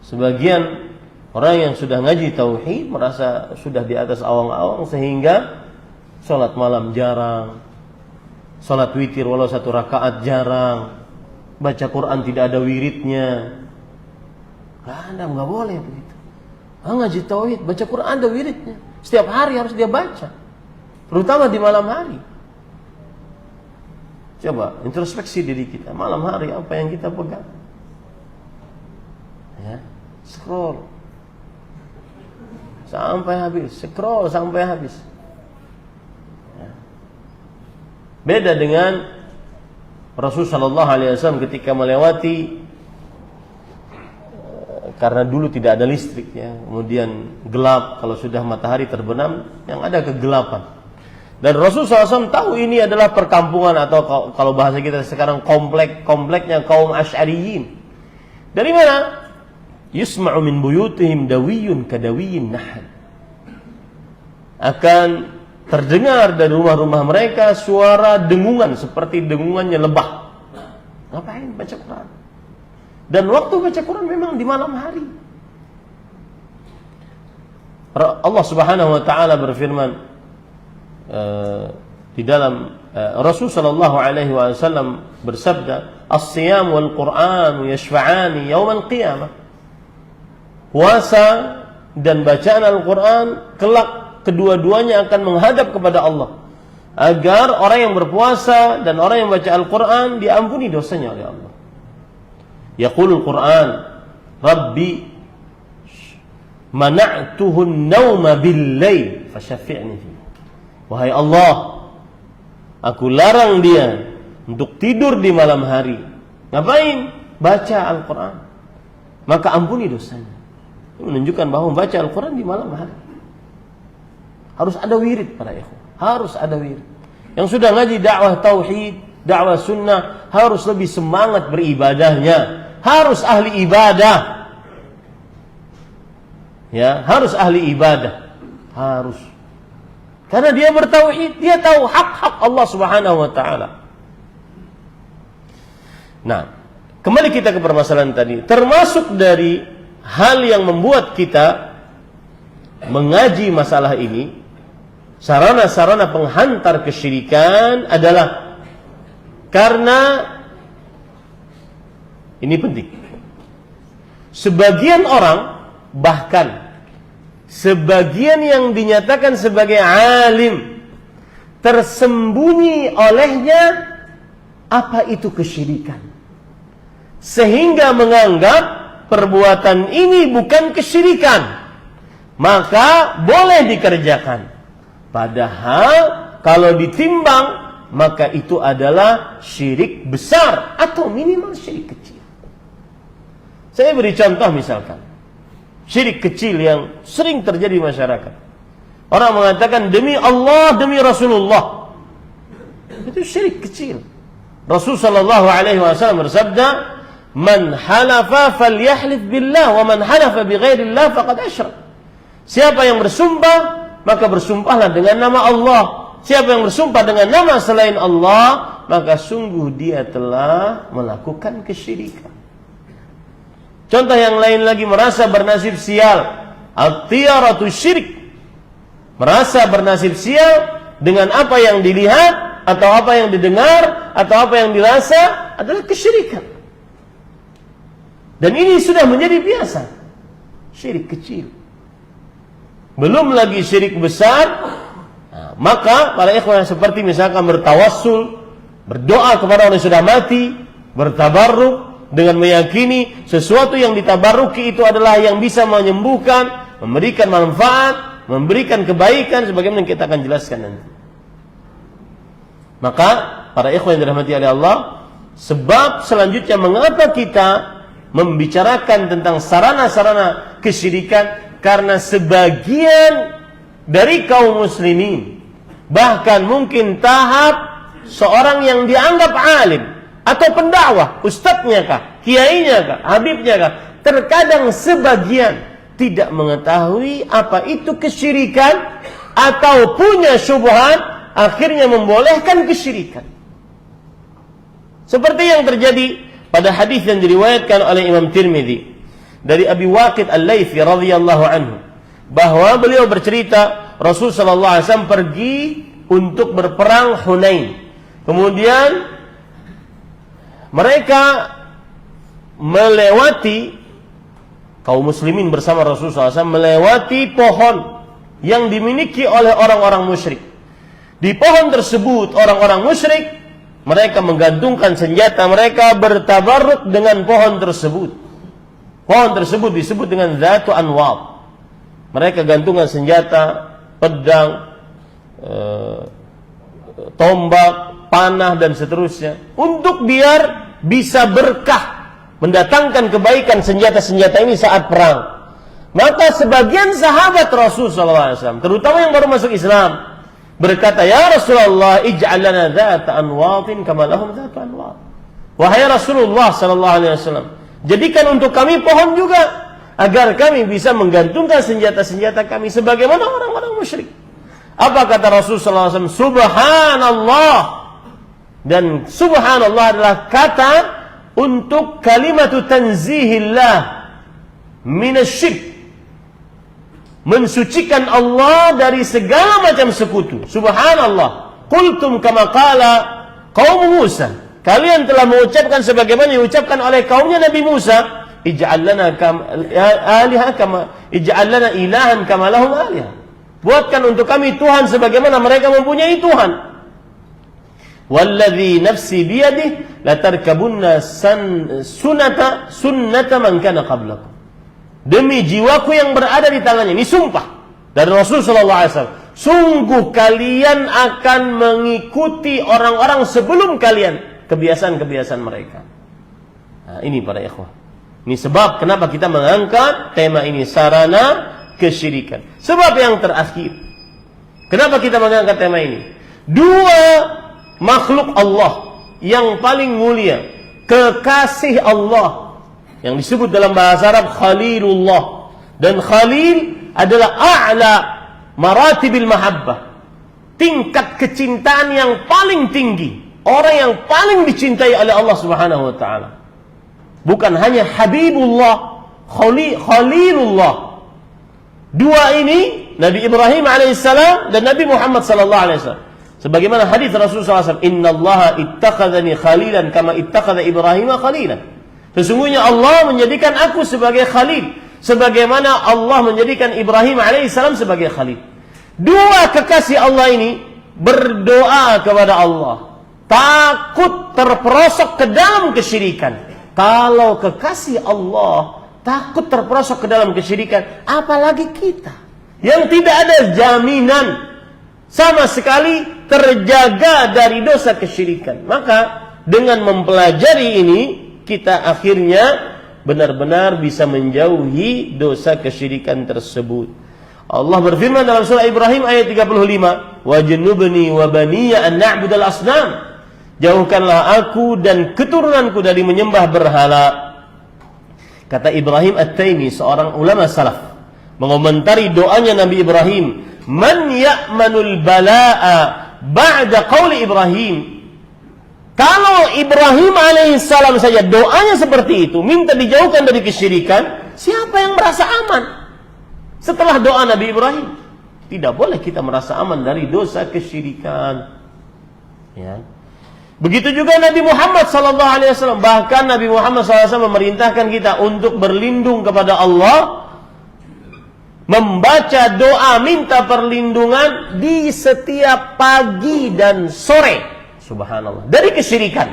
Sebagian orang yang sudah ngaji tauhid merasa sudah di atas awang-awang sehingga sholat malam jarang, sholat witir walau 1 rakaat jarang, baca Quran tidak ada wiridnya. Nggak boleh begitu. Ngaji tauhid, baca Quran ada wiridnya. Setiap hari harus dia baca, terutama di malam hari. Coba introspeksi diri kita, malam hari apa yang kita pegang? Ya, scroll sampai habis. Ya. Beda dengan Rasulullah sallallahu alaihi wasallam ketika melewati, karena dulu tidak ada listrik, ya, kemudian gelap. Kalau sudah matahari terbenam, yang ada kegelapan. Dan Rasulullah SAW tahu ini adalah perkampungan, atau kalau bahasa kita sekarang kompleknya kaum Asy'ariyin. Dari mana? Yusma'u min buyutihim dawiyun kadawiyin nahl. Akan terdengar dari rumah-rumah mereka suara dengungan seperti dengungannya lebah. Ngapain baca Quran? Dan waktu baca Quran memang di malam hari. Allah Subhanahu wa taala berfirman di dalam Rasul sallallahu alaihi wasallam bersabda, "As-siyam wal Qur'an yashfa'ani yaum al-qiyamah." puasa dan bacaan Al-Quran, kelak kedua-duanya akan menghadap kepada Allah. Agar orang yang berpuasa dan orang yang baca Al-Quran diampuni dosanya oleh Allah. Yaqulul Quran, Rabbi mana'tuhun nawma bil-lail fasyafi'ni fi. Wahai Allah, aku larang dia untuk tidur di malam hari. Ngapain? Baca Al-Quran. Maka ampuni dosanya. Ini menunjukkan bahwa membaca Al-Quran di malam hari harus ada wirid para ikhwan. Harus ada wirid. Yang sudah ngaji dakwah tauhid, dakwah sunnah, harus lebih semangat beribadahnya. Harus ahli ibadah. Ya, harus ahli ibadah. Harus. Karena dia bertauhid, dia tahu hak-hak Allah Subhanahu wa taala. Nah, kembali kita ke permasalahan tadi. Termasuk dari hal yang membuat kita mengaji masalah ini, sarana-sarana penghantar kesyirikan adalah karena ini penting. Sebagian orang, bahkan sebagian yang dinyatakan sebagai alim, tersembunyi olehnya apa itu kesyirikan, sehingga menganggap perbuatan ini bukan kesyirikan, maka boleh dikerjakan. Padahal kalau ditimbang, maka itu adalah syirik besar atau minimal syirik kecil. Saya beri contoh misalkan, syirik kecil yang sering terjadi di masyarakat. Orang mengatakan demi Allah, demi Rasulullah. Itu syirik kecil. Rasul sallallahu alaihi wasallam bersabda, "Man halafa falyahlif billah wa man halafa bighairillah faqad asyrak." Siapa yang bersumpah, maka bersumpahlah dengan nama Allah. Siapa yang bersumpah dengan nama selain Allah, maka sungguh dia telah melakukan kesyirikan. Contoh yang lain lagi, merasa bernasib sial. At-tiyaratu syirik. Merasa bernasib sial dengan apa yang dilihat, atau apa yang didengar, atau apa yang dirasa adalah kesyirikan. Dan ini sudah menjadi biasa. Syirik kecil. Belum lagi syirik besar. Nah, maka para ikhwan seperti misalkan bertawassul, berdoa kepada orang yang sudah mati, bertabarruk dengan meyakini sesuatu yang ditabarruki itu adalah yang bisa menyembuhkan, memberikan manfaat, memberikan kebaikan, sebagaimana kita akan jelaskan nanti. Maka para ikhwan yang dirahmati oleh Allah, sebab selanjutnya mengapa kita membicarakan tentang sarana-sarana kesyirikan, karena sebagian dari kaum muslimin, bahkan mungkin tahap seorang yang dianggap alim atau pendakwah, ustadznya kah, kiainya kah, habibnya kah, terkadang sebagian tidak mengetahui apa itu kesyirikan atau punya syubhat, akhirnya membolehkan kesyirikan. Seperti yang terjadi pada hadis yang diriwayatkan oleh Imam Tirmidzi dari Abi Waqid Al-Laythi radhiyallahu anhu, bahwa beliau bercerita Rasul sallallahu alaihi wasallam pergi untuk berperang Hunain. Kemudian mereka melewati, kaum muslimin bersama Rasul SAW melewati pohon yang dimiliki oleh orang-orang musyrik. Di pohon tersebut orang-orang musyrik, mereka menggantungkan senjata mereka, bertabarruk dengan pohon tersebut. Pohon tersebut disebut dengan Dzatu Anwad. Mereka gantungan senjata, pedang, tombak, panah dan seterusnya, untuk biar bisa berkah, mendatangkan kebaikan senjata-senjata ini saat perang. Maka sebagian sahabat Rasul SAW, terutama yang baru masuk Islam, berkata, "Ya Rasulullah, ij'al lana dzata anwadin kama lahum dzatu anwad." Wahai Rasulullah SAW, jadikan untuk kami pohon juga, agar kami bisa menggantungkan senjata-senjata kami sebagaimana orang-orang musyrik. Apa kata Rasul SAW? Subhanallah. Dan subhanallah adalah kata untuk kalimatu tanzihillah minasyirik, mensucikan Allah dari segala macam sekutu. Subhanallah. Qultum kama qala qaum Musa. Kalian telah mengucapkan sebagaimana diucapkan oleh kaumnya Nabi Musa. ij'al lana ilahan kama lahum alihah. Buatkan untuk kami Tuhan sebagaimana mereka mempunyai Tuhan. Walladzi nafsi biyadihi latarkabunna sunnata man kana qablakum. Demi jiwaku yang berada di tangannya, ini sumpah dari Rasul sallallahu alaihi wasallam. Sungguh kalian akan mengikuti orang-orang sebelum kalian, kebiasaan-kebiasaan mereka. Nah, ini para ikhwah. Ini sebab kenapa kita mengangkat tema ini, sarana kesyirikan. Sebab yang terakhir, kenapa kita mengangkat tema ini? Dua makhluk Allah yang paling mulia, kekasih Allah, yang disebut dalam bahasa Arab Khalilullah. Dan Khalil adalah a'la maratibil mahabbah, tingkat kecintaan yang paling tinggi, orang yang paling dicintai oleh Allah Subhanahu wa taala. Bukan hanya Habibullah, Khalilullah. Dua ini, Nabi Ibrahim alaihissalam dan Nabi Muhammad sallallahu alaihi wasallam. Sebagaimana hadis Rasulullah SAW, Innallaha ittakhadhani khalilan kama ittakhadha Ibrahim khalilan. Sesungguhnya Allah menjadikan aku sebagai khalil, sebagaimana Allah menjadikan Ibrahim alaihissalam sebagai khalil. Dua kekasih Allah ini berdoa kepada Allah, takut terperosok ke dalam kesyirikan. Kalau kekasih Allah takut terperosok ke dalam kesyirikan, apalagi kita yang tidak ada jaminan sama sekali terjaga dari dosa kesyirikan. Maka dengan mempelajari ini, kita akhirnya benar-benar bisa menjauhi dosa kesyirikan tersebut. Allah berfirman dalam surah Ibrahim ayat 35, wajnubni wa baniya an na'budal asnam. Jauhkanlah aku dan keturunanku dari menyembah berhala. Kata Ibrahim At-Taimi, seorang ulama salaf, mengomentari doanya Nabi Ibrahim, man ya'manul bala'a ba'da qawli Ibrahim. Kalau Ibrahim alaihissalam saja doanya seperti itu, minta dijauhkan dari kesyirikan, siapa yang merasa aman setelah doa Nabi Ibrahim? Tidak boleh kita merasa aman dari dosa kesyirikan, ya. Begitu juga Nabi Muhammad SAW. Bahkan Nabi Muhammad SAW memerintahkan kita untuk berlindung kepada Allah, membaca doa minta perlindungan di setiap pagi dan sore. Subhanallah, dari kesyirikan.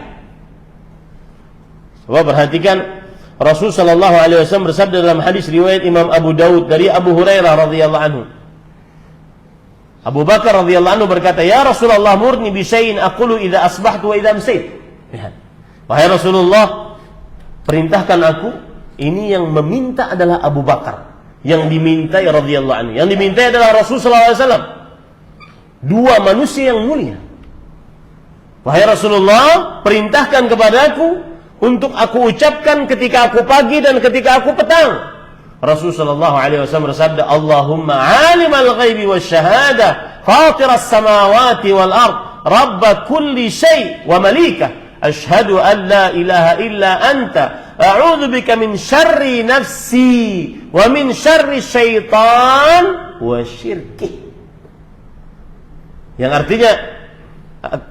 Coba perhatikan, Rasul SAW bersabda dalam hadis riwayat Imam Abu Daud dari Abu Hurairah radhiyallahu anhu. Abu Bakar radhiyallahu anhu berkata, "Ya Rasulullah, murni bi syai'in aqulu idza asbahtu wa idza amsayt." Lihat. Wahai Rasulullah, perintahkan aku. Ini yang meminta adalah Abu Bakar, yang dimintai radhiyallahu anhu. Yang dimintai adalah Rasul sallallahu alaihi wasallam. Dua manusia yang mulia. Wahai Rasulullah, perintahkan kepadaku untuk aku ucapkan ketika aku pagi dan ketika aku petang. Rasulullah sallallahu alaihi wasallam bersabda, Allahumma alimal ghaibi wasyahada, fatiras samawati wal ard, rabb kulli syai' wa malikah, asyhadu an la ilaha illa anta, a'udzu bika min syarri nafsi wa min syarri syaitan wa syirki. Yang artinya,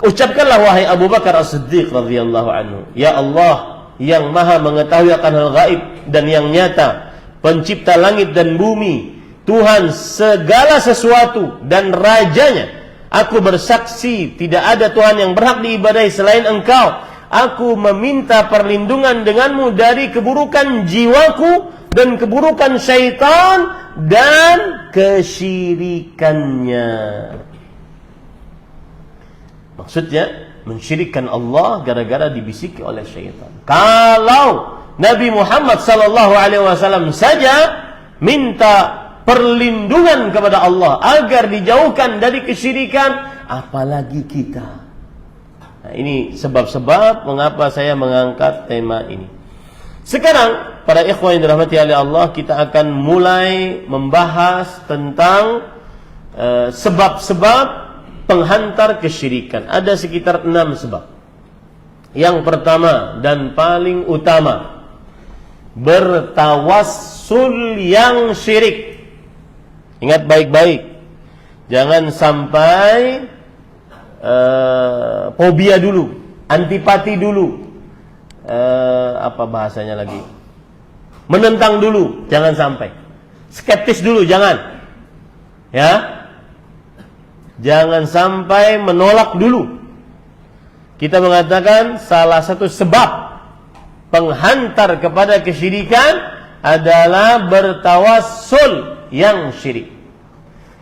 ucapkanlah wahai Abu Bakar As-Siddiq radhiyallahu anhu, ya Allah yang maha mengetahui akan hal gaib dan yang nyata, pencipta langit dan bumi, Tuhan segala sesuatu dan rajanya, aku bersaksi tidak ada Tuhan yang berhak diibadahi selain Engkau. Aku meminta perlindungan denganmu dari keburukan jiwaku dan keburukan syaitan dan kesyirikannya. Maksudnya mensyirikkan Allah gara-gara dibisiki oleh syaitan. Kalau Nabi Muhammad sallallahu alaihi wasallam saja minta perlindungan kepada Allah agar dijauhkan dari kesyirikan, apalagi kita. Nah, ini sebab-sebab mengapa saya mengangkat tema ini. Sekarang para ikhwan yang dirahmati oleh Allah, kita akan mulai membahas tentang sebab-sebab penghantar kesyirikan. Ada sekitar 6 sebab. Yang pertama dan paling utama, bertawassul yang syirik. Ingat baik-baik, jangan sampai fobia dulu, antipati dulu, apa bahasanya lagi, menentang dulu, jangan sampai. Skeptis dulu, jangan. Ya. Jangan sampai menolak dulu. Kita mengatakan salah satu sebab penghantar kepada kesyirikan adalah bertawassul yang syirik.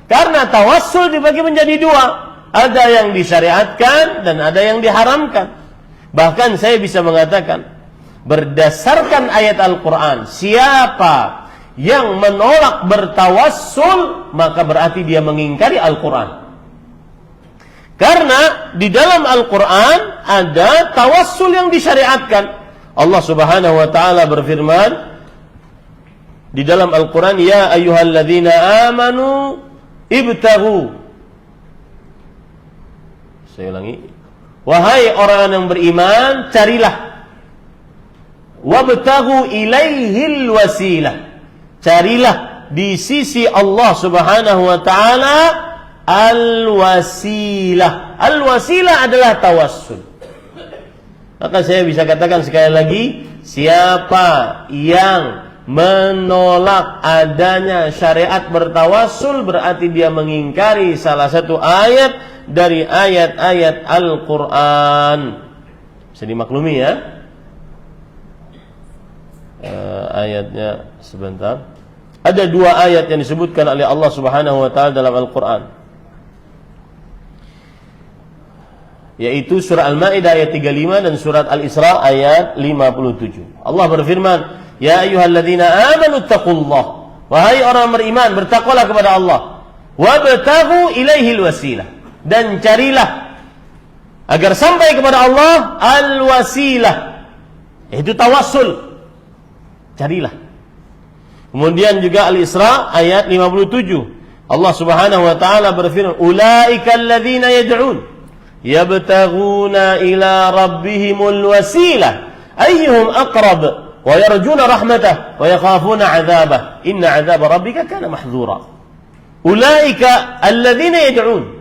Karena tawassul dibagi menjadi dua. Ada yang disyariatkan dan ada yang diharamkan. Bahkan saya bisa mengatakan, berdasarkan ayat Al-Quran, siapa yang menolak bertawassul, maka berarti dia mengingkari Al-Quran. Karena di dalam Al-Quran ada tawassul yang disyariatkan. Allah Subhanahu wa taala berfirman di dalam Al-Quran, ya ayyuhalladzina amanu ibtaghu. Saya ulangi. Wahai orang yang beriman, carilah. Wabtaghu ilaihil wasilah. Carilah di sisi Allah Subhanahu wa taala al-wasilah. Al-wasilah adalah tawassul. Maka saya bisa katakan sekali lagi, siapa yang menolak adanya syariat bertawassul berarti dia mengingkari salah satu ayat dari ayat-ayat Al-Quran. Bisa dimaklumi ya. Ayatnya sebentar. Ada dua ayat yang disebutkan oleh Allah Subhanahu wa taala dalam Al-Quran, yaitu surah Al-Maidah ayat 35 dan surat Al-Isra ayat 57. Allah berfirman, ya ayyuhalladzina amanu taqullah. Wahai orang beriman, bertakwalah kepada Allah. Wabtaghu ilaihil wasilah. Dan carilah agar sampai kepada Allah al-wasilah, yaitu tawassul. Carilah. Kemudian juga Al-Isra ayat 57. Allah Subhanahu wa taala berfirman, ulaika alladzina yad'un yabtaghuna ila rabbihimul wasilah ayyuhum aqrab wa yarjuna rahmatah wa yakhafuna 'adzabah inna 'adzaba rabbika kana mahdzura. Ulaika alladzina yad'un,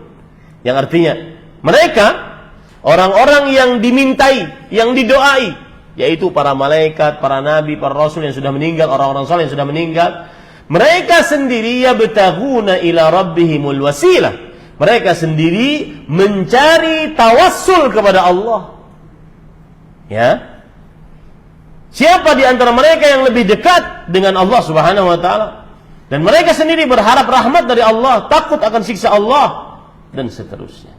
yang artinya mereka orang-orang yang dimintai, yang didoai, yaitu para malaikat, para nabi, para rasul yang sudah meninggal, orang-orang saleh yang sudah meninggal. Mereka sendiri yabtaghuna ila rabbihimul wasilah. Mereka sendiri mencari tawassul kepada Allah. Ya. Siapa di antara mereka yang lebih dekat dengan Allah Subhanahu wa taala? Dan mereka sendiri berharap rahmat dari Allah, takut akan siksa Allah, dan seterusnya.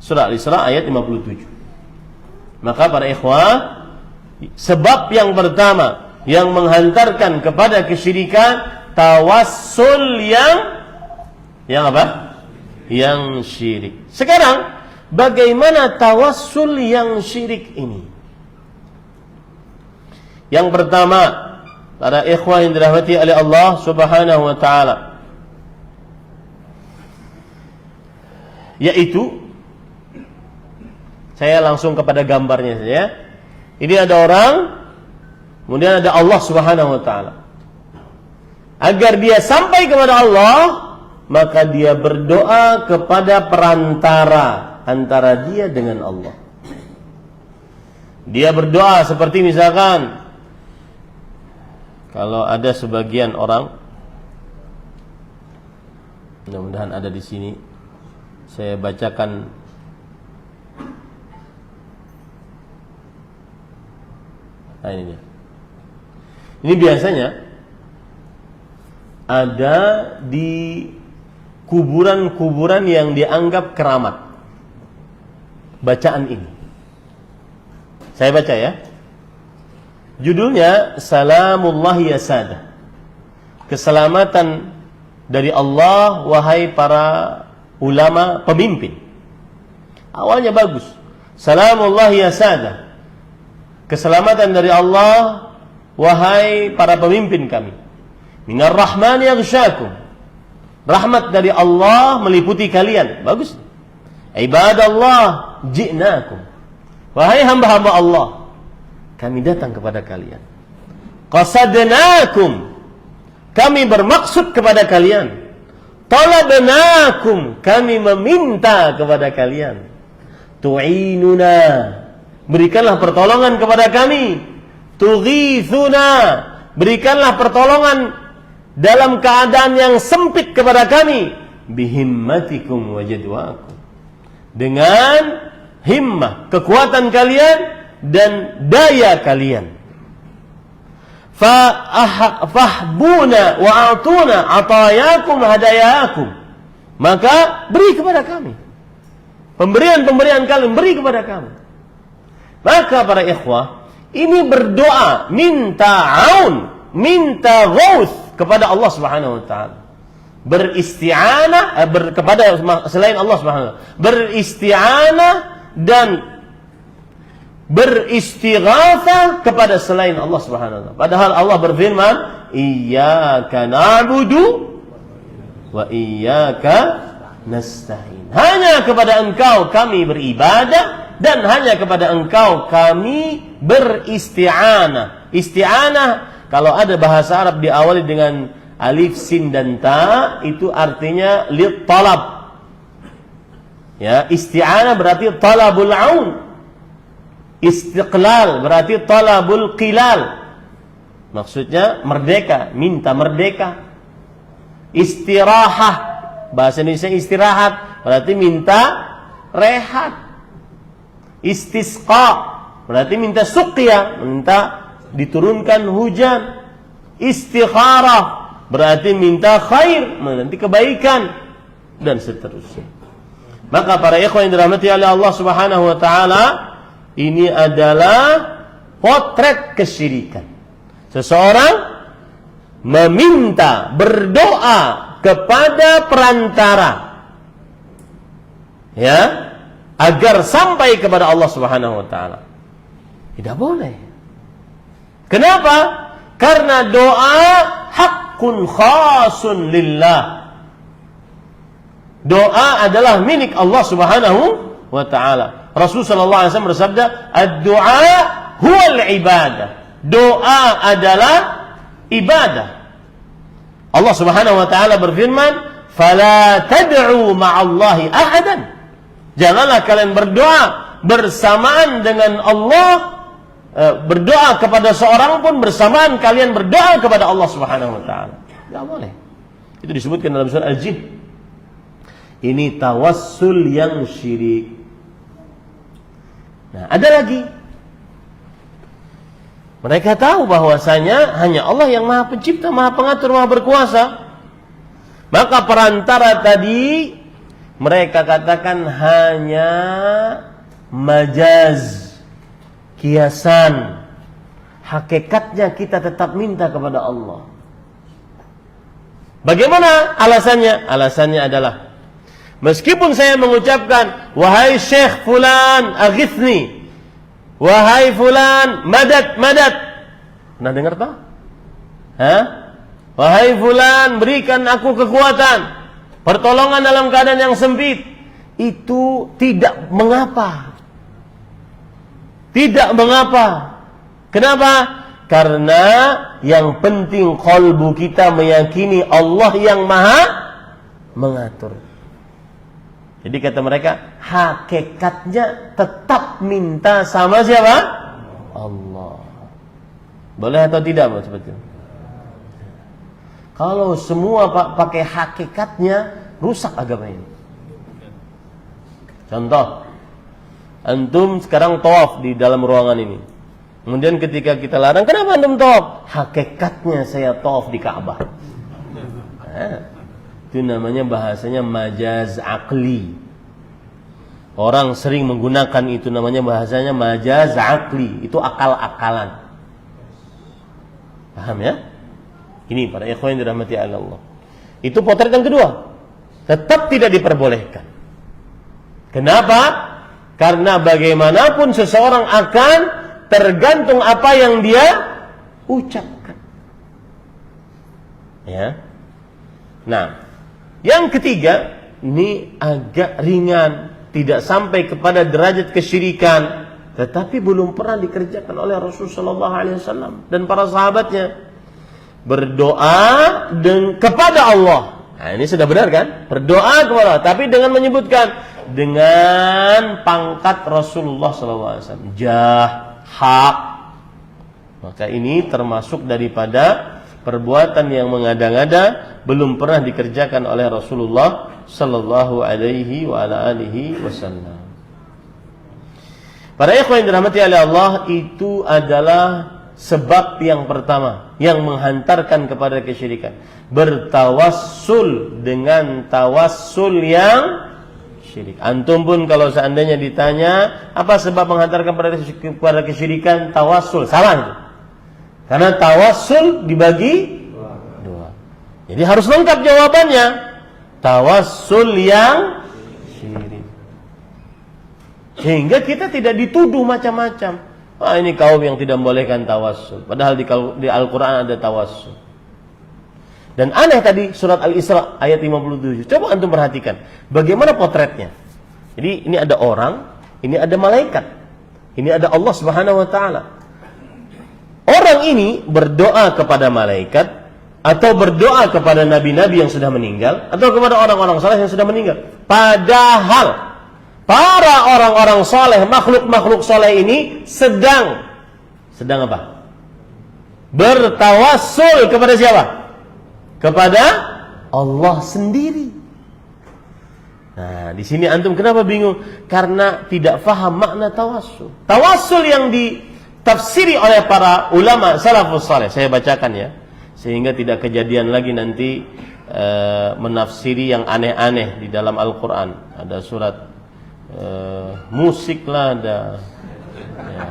Surah Al-Isra ayat 57. Maka para ikhwah, sebab yang pertama yang menghantarkan kepada kesyirikan, tawassul yang apa? Yang syirik. Sekarang, bagaimana tawassul yang syirik ini? Yang pertama, para ikhwah yang dirahmati oleh Allah Subhanahu wa taala, yaitu, saya langsung kepada gambarnya saja. Ini ada orang, kemudian ada Allah Subhanahu wa taala. Agar dia sampai kepada Allah, maka dia berdoa kepada perantara antara dia dengan Allah. Dia berdoa seperti misalkan, kalau ada sebagian orang, mudah-mudahan ada di sini, saya bacakan nah ini dia. Ini biasanya ada di kuburan-kuburan yang dianggap keramat. Bacaan ini saya baca ya. Judulnya Salamullahi ya Sada. Keselamatan dari Allah wahai para ulama pemimpin. Awalnya bagus. Salamullahi ya Sada. Keselamatan dari Allah wahai para pemimpin kami. Minar rahmani yaghsyakum. Rahmat dari Allah meliputi kalian. Bagus. Ibadallah ji'nakum. Wahai hamba-hamba Allah, kami datang kepada kalian. Qasadnakum. Kami bermaksud kepada kalian. Talabnakum. Kami meminta kepada kalian. Tu'inuna. Berikanlah pertolongan kepada kami. Tughithuna. berikanlah pertolongan dalam keadaan yang sempit kepada kami, bihimmatikum wa jadwakum, dengan himmah, kekuatan kalian dan daya kalian. Fahbuna wa atuna atayakum hadayakum, maka beri kepada kami pemberian-pemberian kalian, beri kepada kami. Maka para ikhwah, ini berdoa, minta aun, minta ghaus kepada Allah Subhanahu wa taala. Beristi'anah kepada selain Allah Subhanahu wa taala. Beristi'anah dan beristighatsah kepada selain Allah Subhanahu wa taala. Padahal Allah berfirman, iyyaka na'budu wa iyyaka nasta'in. Hanya kepada Engkau kami beribadah dan hanya kepada Engkau kami beristi'anah. Isti'anah kalau ada bahasa Arab diawali dengan alif, sin dan ta, itu artinya lit talab. Ya, isti'anah berarti talabul aun. Istiqlal berarti talabul qilal. Maksudnya merdeka, minta merdeka. Istirahah, bahasa Indonesia istirahat, berarti minta rehat. Istisqa berarti minta suqya, minta diturunkan hujan. Istikharah berarti minta khair, nanti kebaikan, dan seterusnya. Maka para ikhwan yang dirahmati oleh Allah Subhanahu wa taala, ini adalah potret kesyirikan. Seseorang meminta, berdoa kepada perantara, ya, agar sampai kepada Allah Subhanahu wa taala. Tidak boleh. Kenapa? Karena doa haqqun khasun lillah. Doa adalah milik Allah Subhanahu wa taala. Rasul sallallahu alaihi wasallam bersabda, "Ad-du'a huwal ibadah." Doa adalah ibadah. Allah Subhanahu wa taala berfirman, "Fala tad'u ma'allahi ahadan." Janganlah kalian berdoa bersamaan dengan Allah, berdoa kepada seorang pun bersamaan kalian berdoa kepada Allah Subhanahu wa taala. Enggak boleh. Itu disebutkan dalam surah Al-Jin. Ini tawassul yang syirik. Nah, ada lagi. Mereka tahu bahwasanya hanya Allah yang Maha Pencipta, Maha Pengatur, Maha Berkuasa. Maka perantara tadi mereka katakan hanya majaz, kiasan. Hakikatnya kita tetap minta kepada Allah. Bagaimana alasannya? Alasannya adalah, meskipun saya mengucapkan, wahai Syekh Fulan, aghithni, wahai Fulan, madad, madad. Pernah dengar tak? Hah? Wahai Fulan, berikan aku kekuatan, pertolongan dalam keadaan yang sempit. Itu tidak mengapa. Tidak mengapa. Kenapa? Karena yang penting qalbu kita meyakini Allah yang Maha mengatur. Jadi kata mereka, hakikatnya tetap minta sama siapa? Allah. Boleh atau tidak Pak seperti itu? Kalau semua pakai hakikatnya, rusak agama ini. Contoh, antum sekarang tawaf di dalam ruangan ini. Kemudian ketika kita larang, kenapa antum tawaf? Hakikatnya saya tawaf di Ka'bah. Itu namanya bahasanya majaz aqli. Orang sering menggunakan itu, namanya bahasanya majaz aqli. Itu akal-akalan. Paham ya? Ini para ikhwan yang dirahmati Allah. Itu potret yang kedua. Tetap tidak diperbolehkan. Kenapa? Karena bagaimanapun seseorang akan tergantung apa yang dia ucapkan. Ya. Nah, yang ketiga, ini agak ringan, tidak sampai kepada derajat kesyirikan, tetapi belum pernah dikerjakan oleh Rasulullah SAW dan para sahabatnya. Berdoa kepada Allah. Nah, ini sudah benar kan? Berdoa kepada Allah, tapi dengan menyebutkan dengan pangkat Rasulullah SAW, jah, hak, Maka ini termasuk daripada perbuatan yang mengada-ngada, belum pernah dikerjakan oleh Rasulullah sallallahu alaihi wa ala alihi wasallam. Para ikhwan yang dirahmati oleh Allah, itu adalah sebab yang pertama yang menghantarkan kepada kesyirikan. Bertawassul dengan tawassul yang syirik. Antum pun kalau seandainya ditanya apa sebab menghantarkan kepada kesyirikan, tawassul. Salah itu. Karena tawassul dibagi dua. Jadi harus lengkap jawabannya. Tawassul yang syirik. Sehingga kita tidak dituduh macam-macam. Wah, ini kaum yang tidak membolehkan tawassul. Padahal di Al-Quran ada tawassul. Dan aneh tadi surat Al-Isra ayat 57. Coba antum perhatikan bagaimana potretnya. Jadi ini ada orang, ini ada malaikat, ini ada Allah Subhanahu wa taala. Orang ini berdoa kepada malaikat atau berdoa kepada nabi-nabi yang sudah meninggal atau kepada orang-orang saleh yang sudah meninggal. Padahal para orang-orang saleh, makhluk-makhluk saleh ini sedang apa? Bertawassul kepada siapa? Kepada Allah sendiri. Nah, di sini antum kenapa bingung? Karena tidak faham makna tawassul. Tawassul yang ditafsiri oleh para ulama salafus saleh, saya bacakan ya, sehingga tidak kejadian lagi nanti menafsiri yang aneh-aneh di dalam Al-Quran. Ada surat musik lah, ada ya.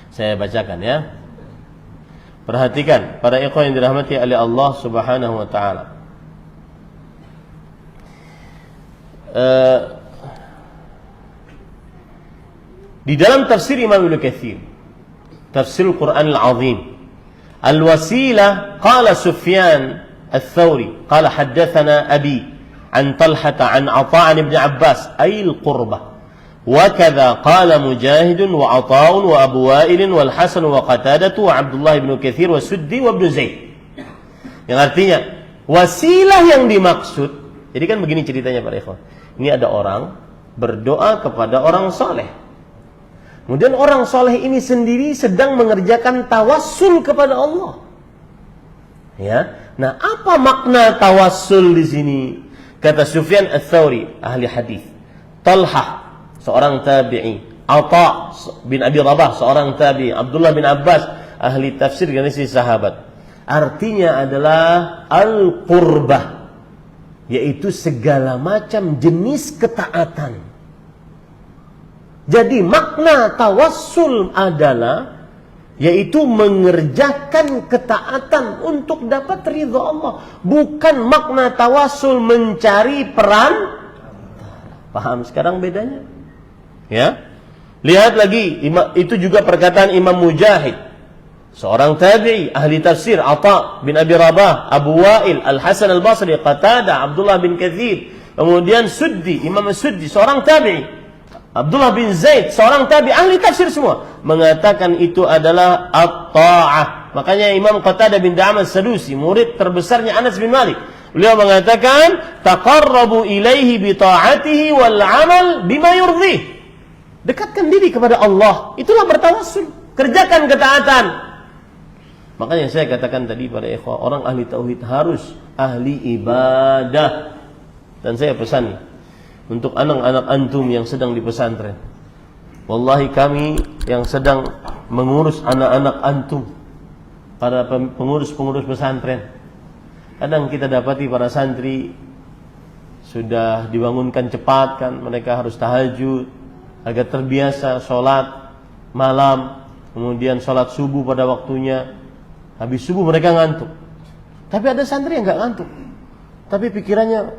Saya bacakan ya. Perhatikan para ikhwan yang dirahmati oleh Allah Subhanahu wa taala. Di dalam tafsir Imam Ibnu Katsir, tafsir Al-Qur'an Al-Azim, al-wasilah qala Sufyan Ats-Tsauri qala haddatsana abi an Talhah an Atha' ibn Abbas ay al-qurbah. وكذا قال مجاهد وعطاء وأبو وائل والحسن وقتادة وعبد الله بن كثير وسدي وابن زيد. Yang artinya wasilah yang dimaksud. Jadi kan begini ceritanya para ikhwan. Ini ada orang berdoa kepada orang soleh. Kemudian orang soleh ini sendiri sedang mengerjakan tawassul kepada Allah. Ya. Nah, apa makna tawassul di sini? Kata Sufyan Ats-Tsauri, ahli hadis. Talhah, seorang tabi'i, Atha bin Abi Rabah, seorang tabi'i, Abdullah bin Abbas, ahli tafsir generasi sahabat. Artinya adalah al-qurbah, yaitu segala macam jenis ketaatan. Jadi makna tawassul adalah yaitu mengerjakan ketaatan untuk dapat ridha Allah. Bukan makna tawassul mencari peran. Paham sekarang bedanya? Ya, lihat lagi, itu juga perkataan Imam Mujahid, seorang tabi'i, ahli tafsir, Atha bin Abi Rabah, Abu Wa'il, Al-Hasan Al-Basri, Qatadah, Abdullah bin Katsir, kemudian Suddi, Imam Suddi, seorang tabi'i, Abdullah bin Zaid, seorang tabi'i, ahli tafsir semua, mengatakan itu adalah at-ta'ah. Makanya Imam Qatadah bin Da'am As-Sadusi, murid terbesarnya Anas bin Malik, beliau mengatakan taqarrabu ilaihi bi ta'atihi wal 'amal bima yurdih. Dekatkan diri kepada Allah, itulah bertawassul, kerjakan ketaatan. Makanya saya katakan tadi pada ikhwah, orang ahli tauhid harus ahli ibadah. Dan saya pesan untuk anak-anak antum yang sedang di pesantren, wallahi kami yang sedang mengurus anak-anak antum, para pengurus-pengurus pesantren, kadang kita dapati para santri sudah dibangunkan cepat kan, mereka harus tahajud agar terbiasa sholat malam, kemudian sholat subuh pada waktunya. Habis subuh mereka ngantuk. Tapi ada santri yang nggak ngantuk, tapi pikirannya,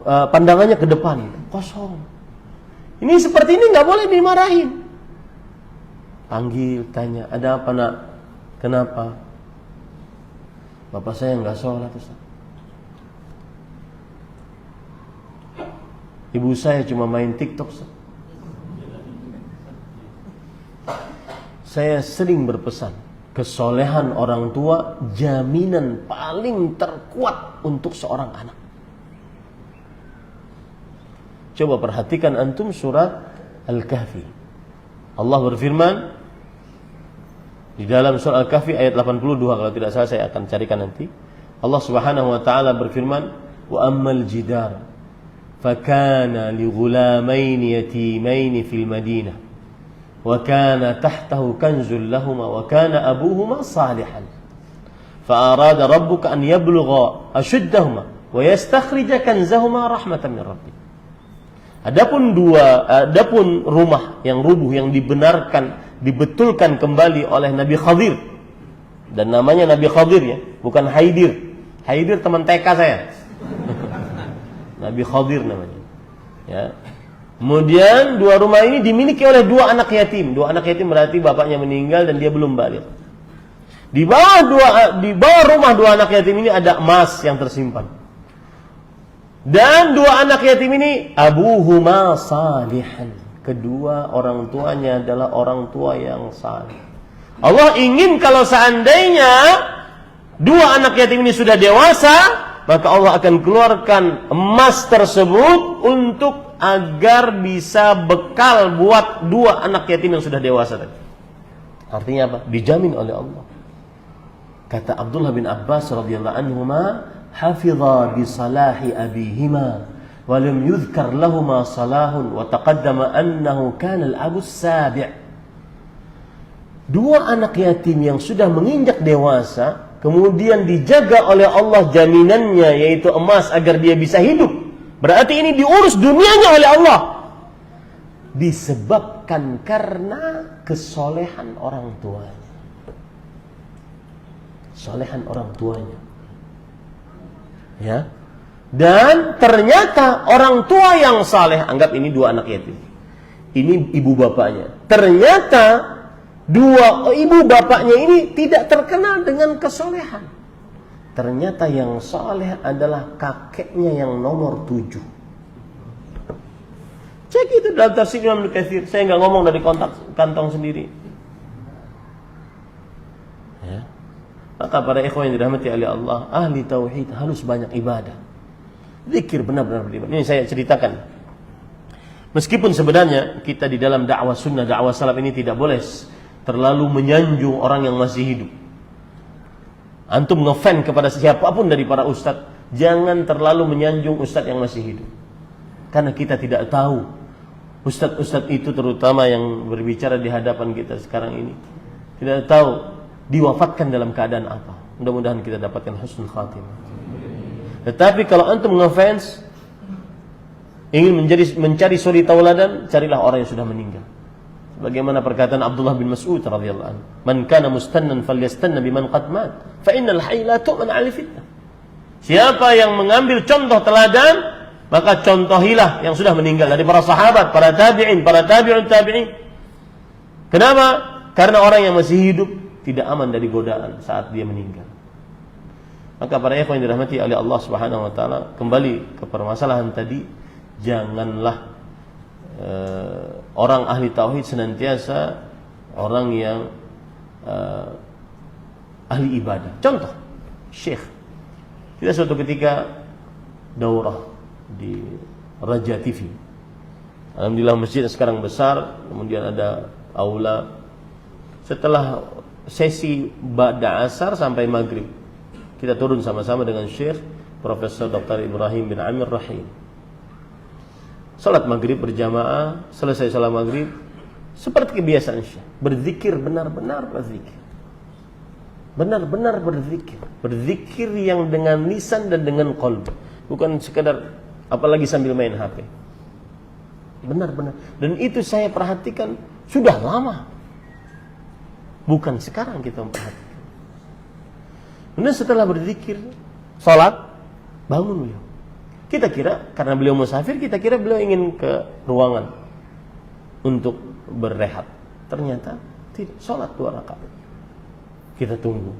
pandangannya ke depan, kosong. Ini seperti ini nggak boleh dimarahin. Panggil, tanya, ada apa nak? Kenapa? Bapak saya nggak sholat, Ustaz. Ibu saya cuma main TikTok, Ustaz. Saya sering berpesan, kesolehan orang tua jaminan paling terkuat untuk seorang anak. Coba perhatikan antum surat Al-Kahfi. Allah berfirman, Di dalam surah Al-Kahfi ayat 82 kalau tidak salah, saya akan carikan nanti. Allah Subhanahu wa taala berfirman, "Wa ammal jidar fakana li ghulamain yatimain fil Madinah wa kana tahtahu kanzul lahumā wa kana abūhumā ṣāliḥan fa arāda rabbuka an yablughā ashuddahumā wa yastakhrija kanzahumā raḥmatan min rabbik." Adapun rumah yang rubuh yang dibetulkan kembali oleh Nabi Khadir, dan namanya Nabi Khadir ya, bukan Haidir. Haidir teman TK saya. Nabi Khadir namanya. Ya. Kemudian dua rumah ini dimiliki oleh dua anak yatim. Dua anak yatim berarti bapaknya meninggal dan dia belum balik. Di bawah rumah dua anak yatim ini ada emas yang tersimpan. Dan dua anak yatim ini abuhuma salihan. Kedua orang tuanya adalah orang tua yang saleh. Allah ingin kalau seandainya dua anak yatim ini sudah dewasa, maka Allah akan keluarkan emas tersebut untuk agar bisa bekal buat dua anak yatim yang sudah dewasa tadi. Artinya apa? Dijamin oleh Allah. Kata Abdullah bin Abbas radhiyallahu anhuma, "Hafidha bi salahi abihima wa lam yudhkar lahumā salahun wa taqaddama annahu kana al-abu as-sabi'." Dua anak yatim yang sudah menginjak dewasa, kemudian dijaga oleh Allah jaminannya, yaitu emas agar dia bisa hidup. Berarti ini diurus dunianya oleh Allah. Disebabkan karena kesolehan orang tuanya. Solehan orang tuanya. Ya. Dan ternyata orang tua yang saleh, anggap ini dua anak yatim. Ini ibu bapaknya. Ternyata dua ibu bapaknya ini tidak terkenal dengan kesolehan. Ternyata yang saleh adalah kakeknya yang nomor 7. Cek itu dalam tafsir Imam Al-Katsir. Saya nggak ngomong dari kantong sendiri. Ya. Maka para ikhwan yang dirahmati oleh Allah, ahli tauhid harus banyak ibadah. Zikir benar-benar beribadah. Ini saya ceritakan. Meskipun sebenarnya kita di dalam dakwah sunnah, dakwah salaf ini tidak boleh terlalu menyanjung orang yang masih hidup. Antum ngefan kepada siapapun dari para ustadz, jangan terlalu menyanjung ustadz yang masih hidup. Karena kita tidak tahu ustadz-ustadz itu, terutama yang berbicara di hadapan kita sekarang ini, tidak tahu diwafatkan dalam keadaan apa. Mudah-mudahan kita dapatkan husnul khatimah. Tetapi kalau antum ngefans, ingin mencari suri tauladan, carilah orang yang sudah meninggal. Bagaimana perkataan Abdullah bin Mas'ud radhiyallahu anhu, "Man kana mustannan falyastanna biman qad mat, fa innal hayy la tu'man 'ala fitnah." Siapa yang mengambil contoh teladan, maka contohilah yang sudah meninggal dari para sahabat, para tabi'in, para tabi'un tabi'in. Kenapa? Karena orang yang masih hidup tidak aman dari godaan saat dia meninggal. Maka para ikhwan yang dirahmati oleh Allah Subhanahu wa taala, kembali ke permasalahan tadi, janganlah orang ahli tauhid senantiasa orang yang ahli ibadah. Contoh, syekh. Kita suatu ketika daurah di Raja TV. Alhamdulillah masjid sekarang besar, kemudian ada aula. Setelah sesi ba'da asar sampai maghrib, kita turun sama-sama dengan Syekh Profesor Dr. Ibrahim bin Amir Rahim. Salat maghrib berjamaah, selesai salat maghrib, seperti kebiasaan Syekh, berzikir, benar-benar berzikir. Benar-benar berzikir. Berzikir yang dengan lisan dan dengan qalb. Bukan sekadar, apalagi sambil main HP. Benar-benar. Dan itu saya perhatikan sudah lama. Bukan sekarang kita memperhatikan. Kemudian setelah berzikir, salat, bangun beliau. Kita kira karena beliau musafir, kita kira beliau ingin ke ruangan untuk berehat. Ternyata tidak, salat 2 rakaat. Kita tunggu.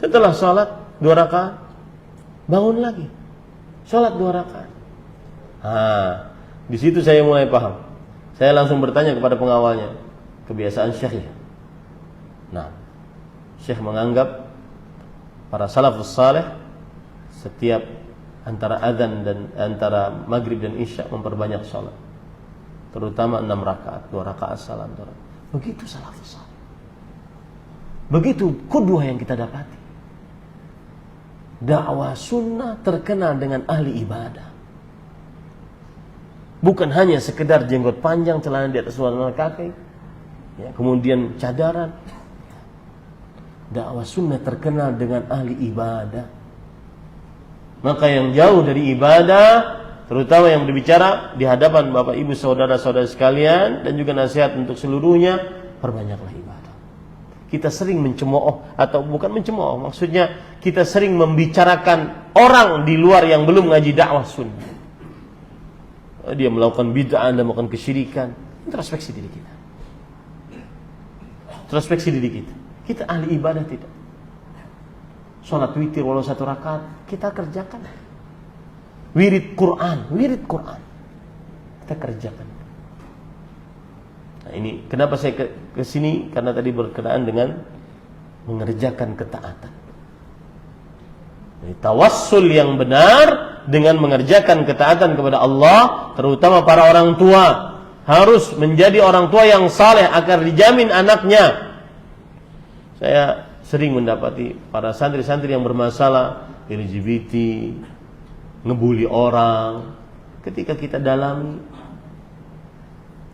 Setelah salat 2 rakaat, bangun lagi. Salat 2 rakaat. Di situ saya mulai paham. Saya langsung bertanya kepada pengawalnya, kebiasaan Syekh ya. Nah, Syekh menganggap para salafus saleh setiap antara azan dan antara maghrib dan isya memperbanyak salat, terutama 6 rakaat, 2 rakaat salam. Begitu salafus saleh. Begitu qudwah yang kita dapati. Dakwah sunnah terkenal dengan ahli ibadah. Bukan hanya sekedar jenggot panjang, celana di atas celana kaki, ya, kemudian cadaran. Dakwah sunnah terkenal dengan ahli ibadah. Maka yang jauh dari ibadah, terutama yang berbicara di hadapan Bapak Ibu saudara-saudara sekalian, dan juga nasihat untuk seluruhnya, perbanyaklah ibadah. Kita sering mencemooh, atau bukan mencemooh, maksudnya kita sering membicarakan orang di luar yang belum ngaji dakwah sunnah. Dia melakukan bid'ah, Anda melakukan kesyirikan. Introspeksi diri kita. Introspeksi diri kita. Kita ahli ibadah tidak? Sholat witir walau 1 rakaat kita kerjakan. Wirid Quran kita kerjakan. Nah, ini kenapa saya ke sini, karena tadi berkenaan dengan mengerjakan ketaatan. Jadi, tawassul yang benar dengan mengerjakan ketaatan kepada Allah, terutama para orang tua, harus menjadi orang tua yang saleh agar dijamin anaknya. Saya sering mendapati para santri-santri yang bermasalah LGBT, ngebully orang. Ketika kita dalami,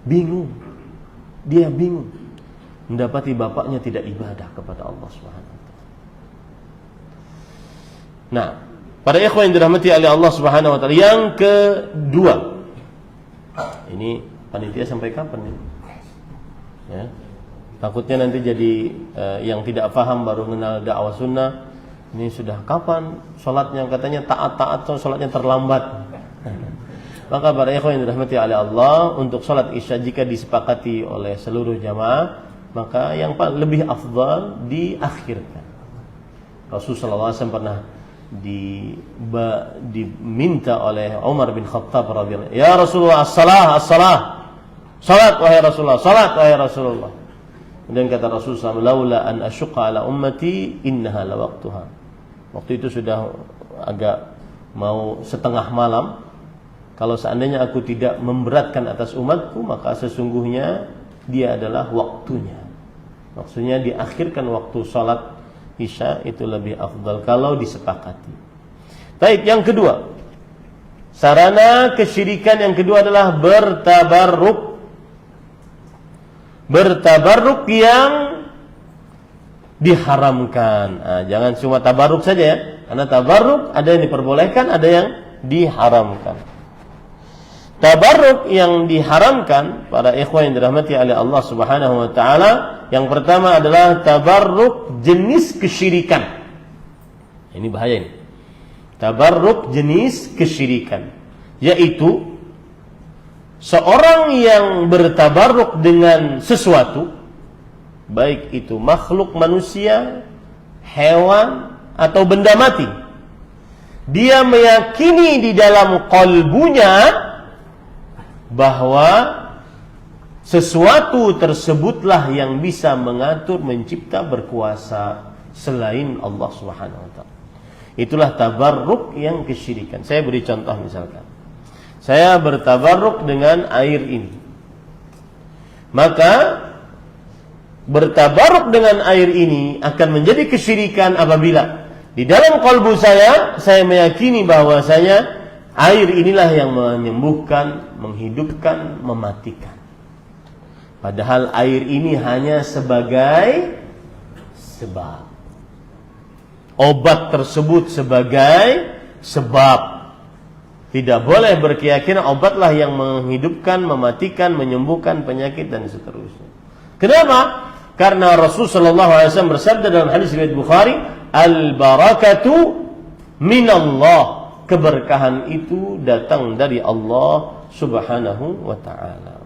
bingung. Dia bingung mendapati bapaknya tidak ibadah kepada Allah Subhanahu wa taala. Nah, para ikhwan yang dirahmati oleh Allah Subhanahu wa taala, yang kedua. Ini panitia sampai kapan nih? Ya. Takutnya nanti jadi yang tidak paham baru mengenal dakwah sunnah. Ini sudah kapan sholatnya, katanya taat-taat, sholatnya terlambat. Maka para ikhwan yang dirahmati oleh Allah, untuk sholat isya jika disepakati oleh seluruh jamaah, maka yang lebih afdal diakhirkan. Rasulullah SAW pernah diminta oleh Umar bin Khattab radhiyallahu anhu, ya Rasulullah, as-salah, salat wahai Rasulullah, salat wahai Rasulullah. Kemudian kata Rasulullah SAW, laula an asyqa ala ummati innaha lawaqtuha. Waktu itu sudah agak mau setengah malam. Kalau seandainya aku tidak memberatkan atas umatku, maka sesungguhnya dia adalah waktunya. Maksudnya diakhirkan waktu salat isya itu lebih afdal kalau disepakati. Baik, yang kedua, sarana kesyirikan yang kedua adalah bertabarruk. Bertabarruk yang diharamkan. Nah, jangan cuma tabarruk saja ya. Karena tabarruk ada yang diperbolehkan, ada yang diharamkan. Tabarruk yang diharamkan, para ikhwan yang dirahmati oleh Allah Subhanahu wa taala, yang pertama adalah tabarruk jenis kesyirikan. Ini bahaya ini. Tabarruk jenis kesyirikan, yaitu seorang yang bertabarruk dengan sesuatu, baik itu makhluk manusia, hewan, atau benda mati. Dia meyakini di dalam qalbunya bahwa sesuatu tersebutlah yang bisa mengatur, mencipta, berkuasa selain Allah Subhanahu wa taala. Itulah tabarruk yang kesyirikan. Saya beri contoh misalkan. Saya bertabarruk dengan air ini. Maka bertabarruk dengan air ini akan menjadi kesyirikan apabila di dalam kalbu saya meyakini bahwasanya air inilah yang menyembuhkan, menghidupkan, mematikan. Padahal air ini hanya sebagai sebab. Obat tersebut sebagai sebab. Tidak boleh berkeyakinan obatlah yang menghidupkan, mematikan, menyembuhkan penyakit dan seterusnya. Kenapa? Karena Rasulullah SAW bersabda dalam hadis riwayat Bukhari, al-barakatu minallah. Keberkahan itu datang dari Allah Subhanahu wa ta'ala.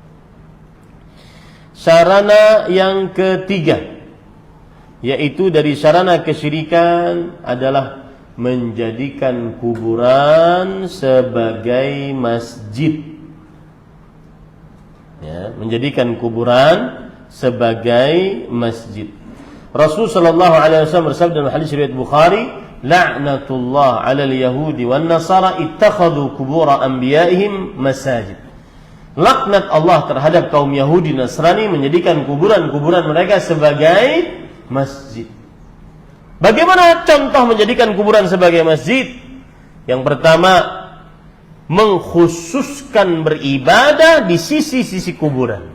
Sarana yang ketiga, yaitu dari sarana kesyirikan, adalah menjadikan kuburan sebagai masjid. Ya, menjadikan kuburan sebagai masjid. Rasulullah SAW bersabda dalam hadis riwayat Bukhari, la'natullah 'alal yahudi wan nasara ittakhadhu qubur anbiya'ihim masajid. Laknat Allah terhadap kaum Yahudi Nasrani menjadikan kuburan-kuburan mereka sebagai masjid. Bagaimana contoh menjadikan kuburan sebagai masjid? Yang pertama, mengkhususkan beribadah di sisi-sisi kuburan.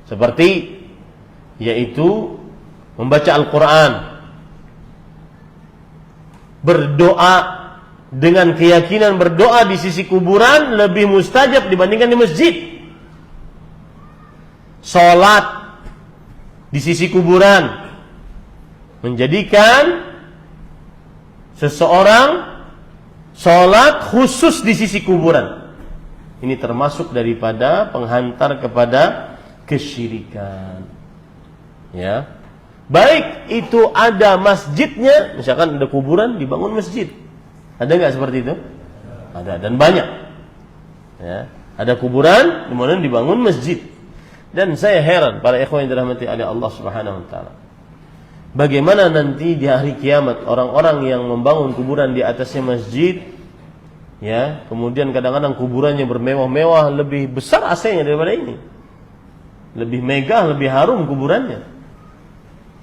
Seperti yaitu membaca Al-Quran, berdoa dengan keyakinan berdoa di sisi kuburan lebih mustajab dibandingkan di masjid. Salat di sisi kuburan menjadikan seseorang salat khusus di sisi kuburan. Ini termasuk daripada penghantar kepada kesyirikan. Ya. Baik itu ada masjidnya, misalkan ada kuburan dibangun masjid. Ada enggak seperti itu? Ada dan banyak. Ya, ada kuburan kemudian dibangun masjid. Dan saya heran para ikhwan yang dirahmati oleh Allah Subhanahu wa taala. Bagaimana nanti di hari kiamat orang-orang yang membangun kuburan di atasnya masjid, ya, kemudian kadang-kadang kuburannya bermewah-mewah, lebih besar AC-nya daripada ini. Lebih megah, lebih harum kuburannya.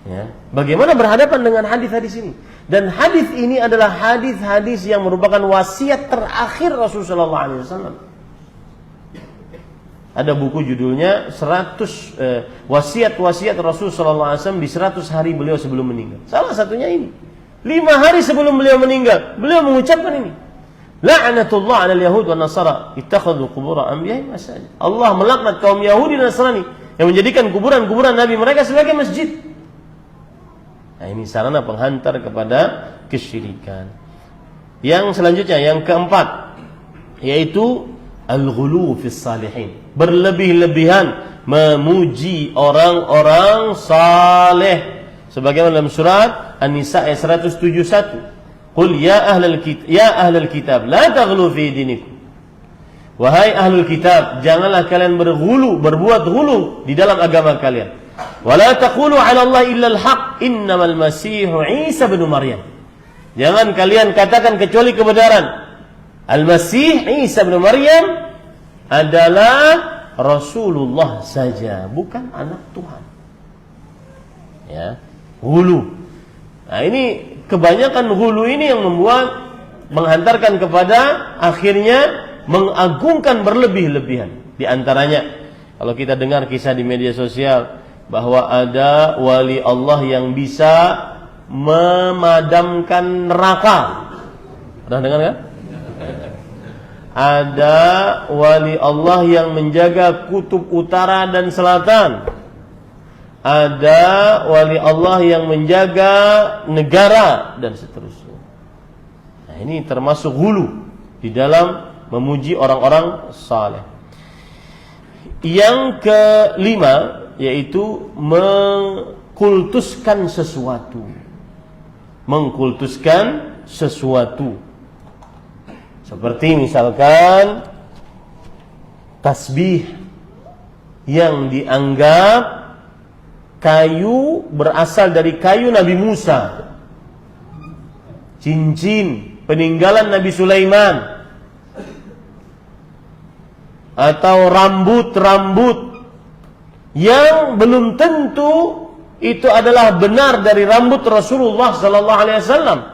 Ya. Bagaimana berhadapan dengan hadis-hadis ini? Dan hadis ini adalah hadis-hadis yang merupakan wasiat terakhir Rasulullah SAW. Ada buku judulnya 100 wasiat-wasiat Rasulullah SAW di 100 hari beliau sebelum meninggal. Salah satunya ini. 5 hari sebelum beliau meninggal, beliau mengucapkan ini. La'natullah 'alal yahud wan nasara ittakhadhu qubur anbiya'ihim masajid. Allah melaknat kaum Yahudi dan Nasrani yang menjadikan kuburan-kuburan nabi mereka sebagai masjid. Nah, ini sarana penghantar kepada kesyirikan. Yang selanjutnya, yang keempat, yaitu al-ghulu fis salihin. Berlebih-lebihan memuji orang-orang saleh. Sebagaimana dalam surat An-Nisa ayat 171. Qul ya ahlal kitab la taghlu fi dinikum. Wahai ahlul kitab, janganlah kalian berbuat ghulu di dalam agama kalian. Wala taqulu 'ala Allah illa al-haq, innamal masihu Isa bin Maryam. Jangan kalian katakan kecuali kebenaran. Al-Masih Isa bin Maryam adalah Rasulullah saja, bukan anak Tuhan. Ya, ghulu. Nah, ini kebanyakan ghulu ini yang membuat menghantarkan kepada akhirnya mengagungkan berlebih-lebihan. Di antaranya, kalau kita dengar kisah di media sosial bahwa ada wali Allah yang bisa memadamkan neraka. Pernah dengar kan? Ada wali Allah yang menjaga kutub utara dan selatan. Ada wali Allah yang menjaga negara dan seterusnya. Nah, ini termasuk hulu di dalam memuji orang-orang saleh. Yang kelima yaitu mengkultuskan sesuatu. Mengkultuskan sesuatu. Seperti misalkan tasbih yang dianggap kayu berasal dari kayu Nabi Musa. Cincin peninggalan Nabi Sulaiman. Atau rambut-rambut yang belum tentu itu adalah benar dari rambut Rasulullah sallallahu alaihi wasallam.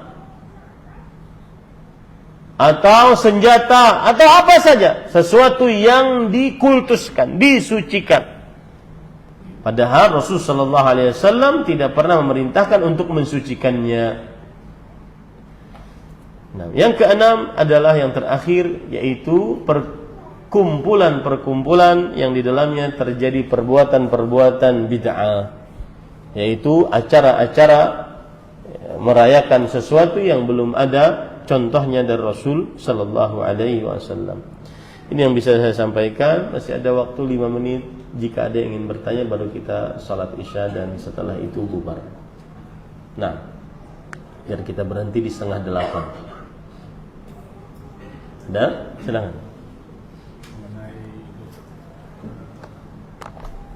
Atau senjata atau apa saja, sesuatu yang dikultuskan, disucikan. Padahal Rasulullah sallallahu alaihi wasallam tidak pernah memerintahkan untuk mensucikannya. Nah, yang keenam adalah yang terakhir, yaitu perkumpulan-perkumpulan yang di dalamnya terjadi perbuatan-perbuatan bid'ah, yaitu acara-acara merayakan sesuatu yang belum ada contohnya dari Rasul sallallahu alaihi wasallam. Ini yang bisa saya sampaikan. Masih ada waktu 5 menit. Jika ada yang ingin bertanya, baru kita salat Isya dan setelah itu bubar. Nah, biar kita berhenti di 7:30. Ada? Silakan.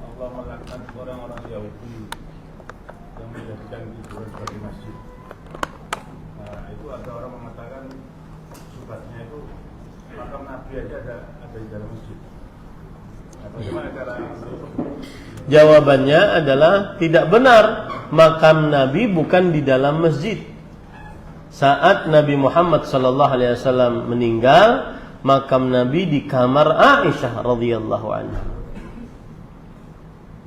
Allah melaknat orang-orang Yahudi yang menjadikan kuburan sebagai masjid. Nah, itu ada orang mengatakan subhatnya itu makam Nabi aja ada di dalam masjid. Bagaimana cara Jawabannya adalah tidak benar. Makam Nabi bukan di dalam masjid. Saat Nabi Muhammad SAW meninggal, makam Nabi di kamar Aisyah radhiyallahu anha.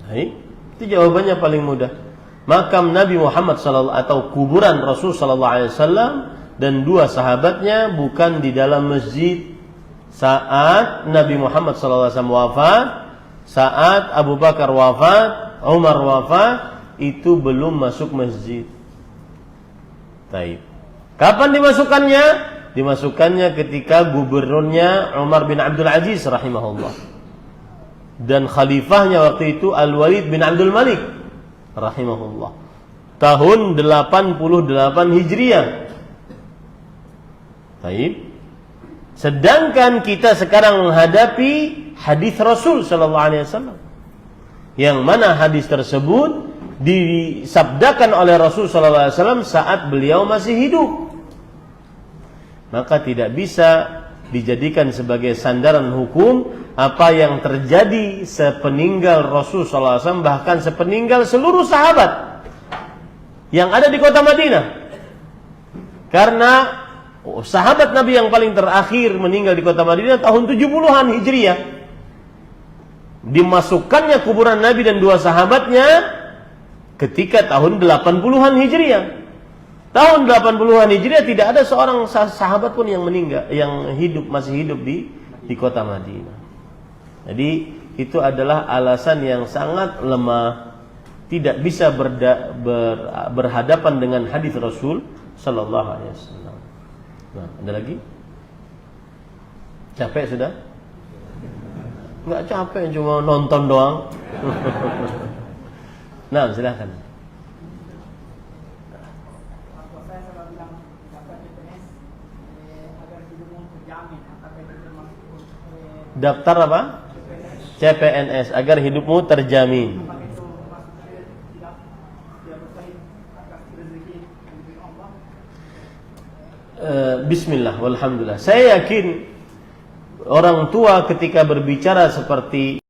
Hai, itu jawabannya paling mudah. Makam Nabi Muhammad atau kuburan Rasul SAW dan dua sahabatnya bukan di dalam masjid. Saat Nabi Muhammad SAW wafat, saat Abu Bakar wafat, Umar wafat, itu belum masuk masjid. Taib. Kapan dimasukkannya? Dimasukkannya ketika gubernurnya Umar bin Abdul Aziz rahimahullah. Dan khalifahnya waktu itu Al-Walid bin Abdul Malik rahimahullah. Tahun 88 Hijriah. Taib. Sedangkan kita sekarang menghadapi hadis Rasul sallallahu alaihi wasallam. Yang mana hadis tersebut disabdakan oleh Rasul sallallahu alaihi wasallam saat beliau masih hidup. Maka tidak bisa dijadikan sebagai sandaran hukum apa yang terjadi sepeninggal Rasul sallallahu alaihi wasallam, bahkan sepeninggal seluruh sahabat yang ada di kota Madinah. Karena sahabat Nabi yang paling terakhir meninggal di kota Madinah tahun 70-an Hijriah. Dimasukkannya kuburan Nabi dan dua sahabatnya ketika tahun 80-an Hijriah. Tahun 80-an Hijriah tidak ada seorang sahabat pun yang meninggal, yang masih hidup di kota Madinah. Jadi itu adalah alasan yang sangat lemah, tidak bisa berhadapan dengan hadis Rasul sallallahu alaihi wasallam. Nah, ada lagi? Capek sudah? Enggak capek, cuma nonton doang. Nah, silakan. Daftar apa? CPNS agar hidupmu terjamin. Bismillah, walhamdulillah. Saya yakin orang tua ketika berbicara seperti